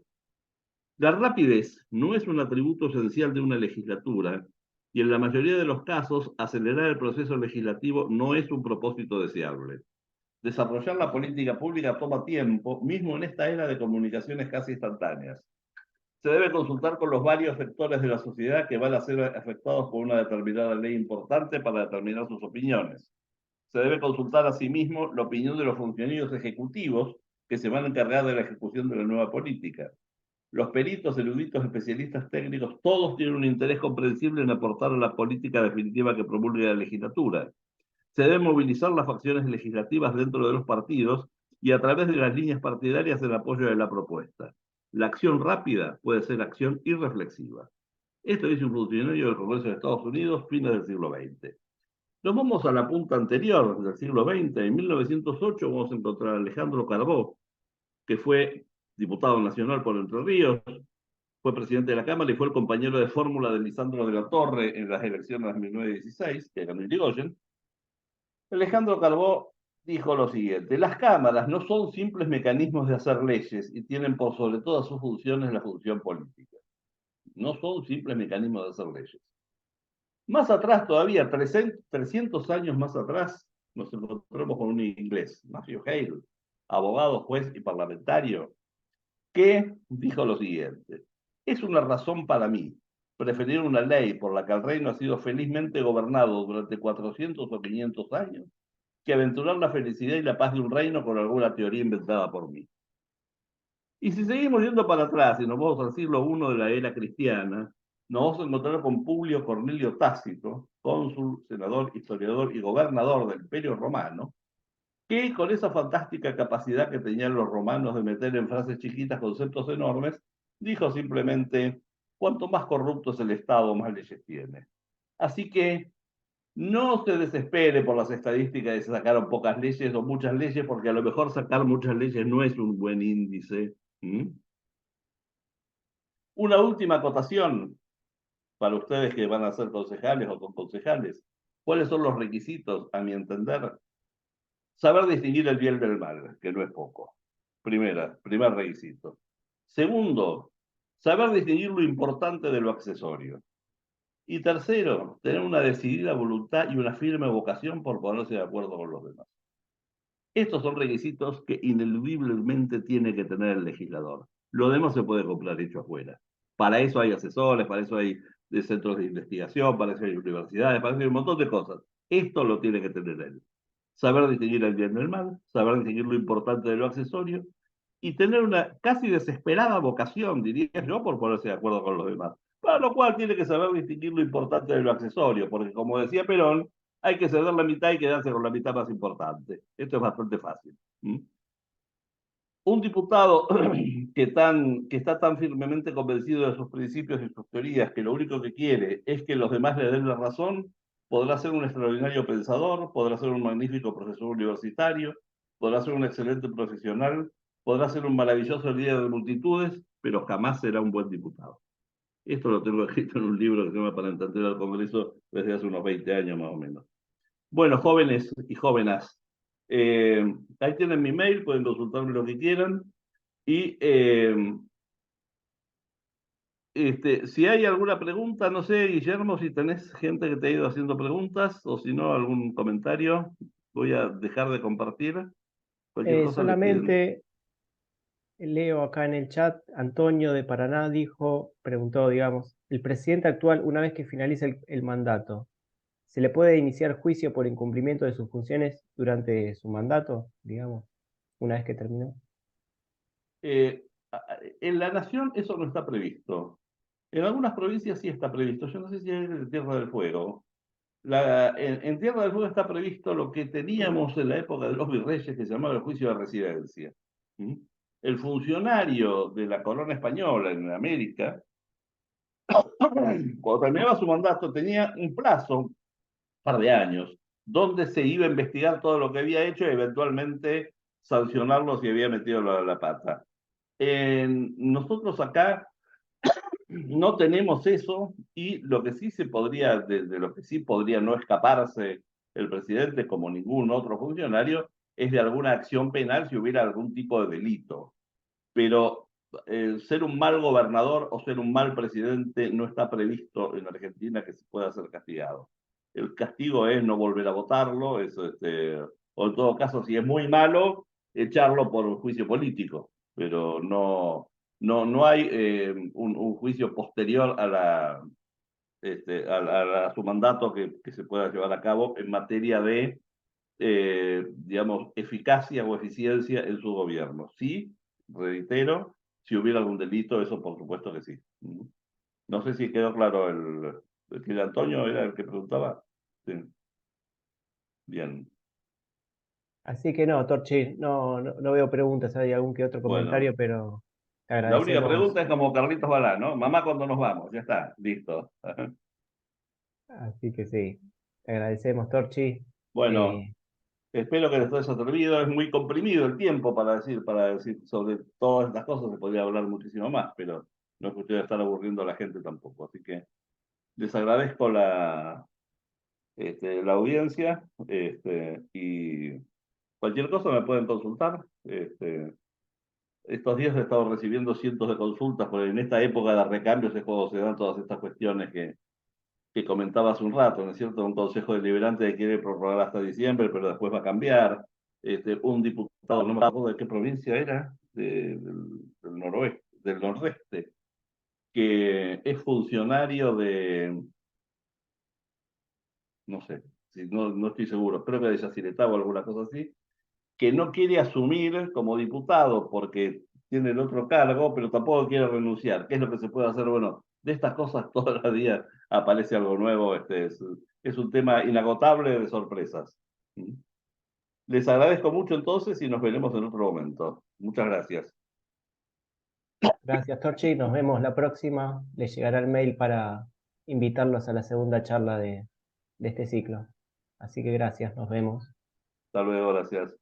la rapidez no es un atributo esencial de una legislatura y en la mayoría de los casos acelerar el proceso legislativo no es un propósito deseable. Desarrollar la política pública toma tiempo, mismo en esta era de comunicaciones casi instantáneas. Se debe consultar con los varios sectores de la sociedad que van a ser afectados por una determinada ley importante para determinar sus opiniones. Se debe consultar asimismo la opinión de los funcionarios ejecutivos que se van a encargar de la ejecución de la nueva política. Los peritos, eruditos, especialistas técnicos, todos tienen un interés comprensible en aportar a la política definitiva que promulgue la legislatura. Se deben movilizar las facciones legislativas dentro de los partidos y a través de las líneas partidarias en apoyo de la propuesta. La acción rápida puede ser acción irreflexiva. Esto dice un funcionario del Congreso de Estados Unidos, fines del siglo XX. Nos vamos a la punta anterior del siglo XX. En 1908 vamos a encontrar a Alejandro Carbó, que fue diputado nacional por Entre Ríos, fue presidente de la Cámara y fue el compañero de fórmula de Lisandro de la Torre en las elecciones de 1916, que ganó Irigoyen. Alejandro Carbó dijo lo siguiente: las cámaras no son simples mecanismos de hacer leyes y tienen por sobre todas sus funciones la función política. No son simples mecanismos de hacer leyes. Más atrás todavía, 300 años más atrás, nos encontramos con un inglés, Matthew Hale, abogado, juez y parlamentario, que dijo lo siguiente: es una razón para mí preferir una ley por la que el reino ha sido felizmente gobernado durante 400 o 500 años que aventurar la felicidad y la paz de un reino con alguna teoría inventada por mí. Y si seguimos yendo para atrás y nos vamos al siglo I de la era cristiana, nos vamos a encontrar con Publio Cornelio Tácito, cónsul, senador, historiador y gobernador del Imperio Romano, que con esa fantástica capacidad que tenían los romanos de meter en frases chiquitas conceptos enormes, dijo simplemente: cuanto más corrupto es el Estado, más leyes tiene. Así que no se desespere por las estadísticas de si sacaron pocas leyes o muchas leyes, porque a lo mejor sacar muchas leyes no es un buen índice. ¿Mm? Una última acotación para ustedes que van a ser concejales o concejales. ¿Cuáles son los requisitos, a mi entender? Saber distinguir el bien del mal, que no es poco. Primer requisito. Segundo, saber distinguir lo importante de lo accesorio. Y tercero, tener una decidida voluntad y una firme vocación por ponerse de acuerdo con los demás. Estos son requisitos que ineludiblemente tiene que tener el legislador. Lo demás se puede comprar hecho afuera. Para eso hay asesores, para eso hay centros de investigación, para eso hay universidades, para eso hay un montón de cosas. Esto lo tiene que tener él. Saber distinguir el bien del mal, saber distinguir lo importante de lo accesorio y tener una casi desesperada vocación, diría yo, por ponerse de acuerdo con los demás. Para lo cual tiene que saber distinguir lo importante de lo accesorio, porque como decía Perón, hay que ceder la mitad y quedarse con la mitad más importante. Esto es bastante fácil. ¿Mm? Un diputado que está tan firmemente convencido de sus principios y sus teorías que lo único que quiere es que los demás le den la razón, podrá ser un extraordinario pensador, podrá ser un magnífico profesor universitario, podrá ser un excelente profesional, podrá ser un maravilloso líder de multitudes, pero jamás será un buen diputado. Esto lo tengo escrito en un libro que se llama Para entender al Congreso desde hace unos 20 años más o menos. Bueno, jóvenes y jóvenes, ahí tienen mi mail, pueden consultarme lo que quieran. Y si hay alguna pregunta, no sé, Guillermo, si tenés gente que te ha ido haciendo preguntas o si no, algún comentario, voy a dejar de compartir. Cualquier cosa les piden. Solamente leo acá en el chat, Antonio de Paraná preguntó, digamos, el presidente actual, una vez que finalice el mandato, ¿Se le puede iniciar juicio por incumplimiento de sus funciones durante su mandato, digamos, una vez que terminó? En la Nación eso no está previsto. En algunas provincias sí está previsto. Yo no sé si es en Tierra del Fuego. En Tierra del Fuego está previsto lo que teníamos en la época de los virreyes, que se llamaba el juicio de residencia. ¿Mm? El funcionario de la corona española en América, cuando terminaba su mandato, tenía un plazo, un par de años, donde se iba a investigar todo lo que había hecho y eventualmente sancionarlo si había metido la pata. Nosotros acá no tenemos eso, y lo que sí se podría, de lo que sí podría no escaparse el presidente como ningún otro funcionario, es de alguna acción penal si hubiera algún tipo de delito. Pero ser un mal gobernador o ser un mal presidente no está previsto en Argentina que se pueda ser castigado. El castigo es no volver a votarlo, o en todo caso, si es muy malo, echarlo por un juicio político, pero no hay un juicio posterior a su mandato que se pueda llevar a cabo en materia de, digamos, eficacia o eficiencia en su gobierno. Sí, reitero, si hubiera algún delito, eso por supuesto que sí. No sé si quedó claro el que Antonio era el que preguntaba. Sí. Bien. Así que no, Torchi, no veo preguntas, hay algún que otro Bueno, comentario, pero te la única agradecemos. pregunta es como Carlitos Balá, ¿no? Mamá, ¿cuándo nos vamos? Ya está, listo. Así que sí, te agradecemos, Torchi. Bueno, Eh, espero que les haya servido. Es muy comprimido el tiempo para decir sobre todas estas cosas. Se podría hablar muchísimo más, pero no es cuestión de estar aburriendo a la gente tampoco. Así que les agradezco la audiencia, y cualquier cosa me pueden consultar. Estos días he estado recibiendo cientos de consultas, porque en esta época de recambios es cuando se dan todas estas cuestiones que comentaba hace un rato, ¿no es cierto? Un consejo deliberante que quiere prorrogar hasta diciembre, pero después va a cambiar. Un diputado, no me acuerdo de qué provincia era, del noroeste, del nordeste, que es funcionario de, no sé, no estoy seguro, creo que de Yacyretá o alguna cosa así, que no quiere asumir como diputado porque tiene el otro cargo, pero tampoco quiere renunciar. ¿Qué es lo que se puede hacer? Bueno, de estas cosas todos los días aparece algo nuevo. Es un tema inagotable de sorpresas. Les agradezco mucho entonces y nos veremos en otro momento. Muchas gracias. gracias, Torchi. Nos vemos la próxima. Les llegará el mail para invitarlos a la segunda charla de este ciclo. Así que gracias, nos vemos. Hasta luego, gracias.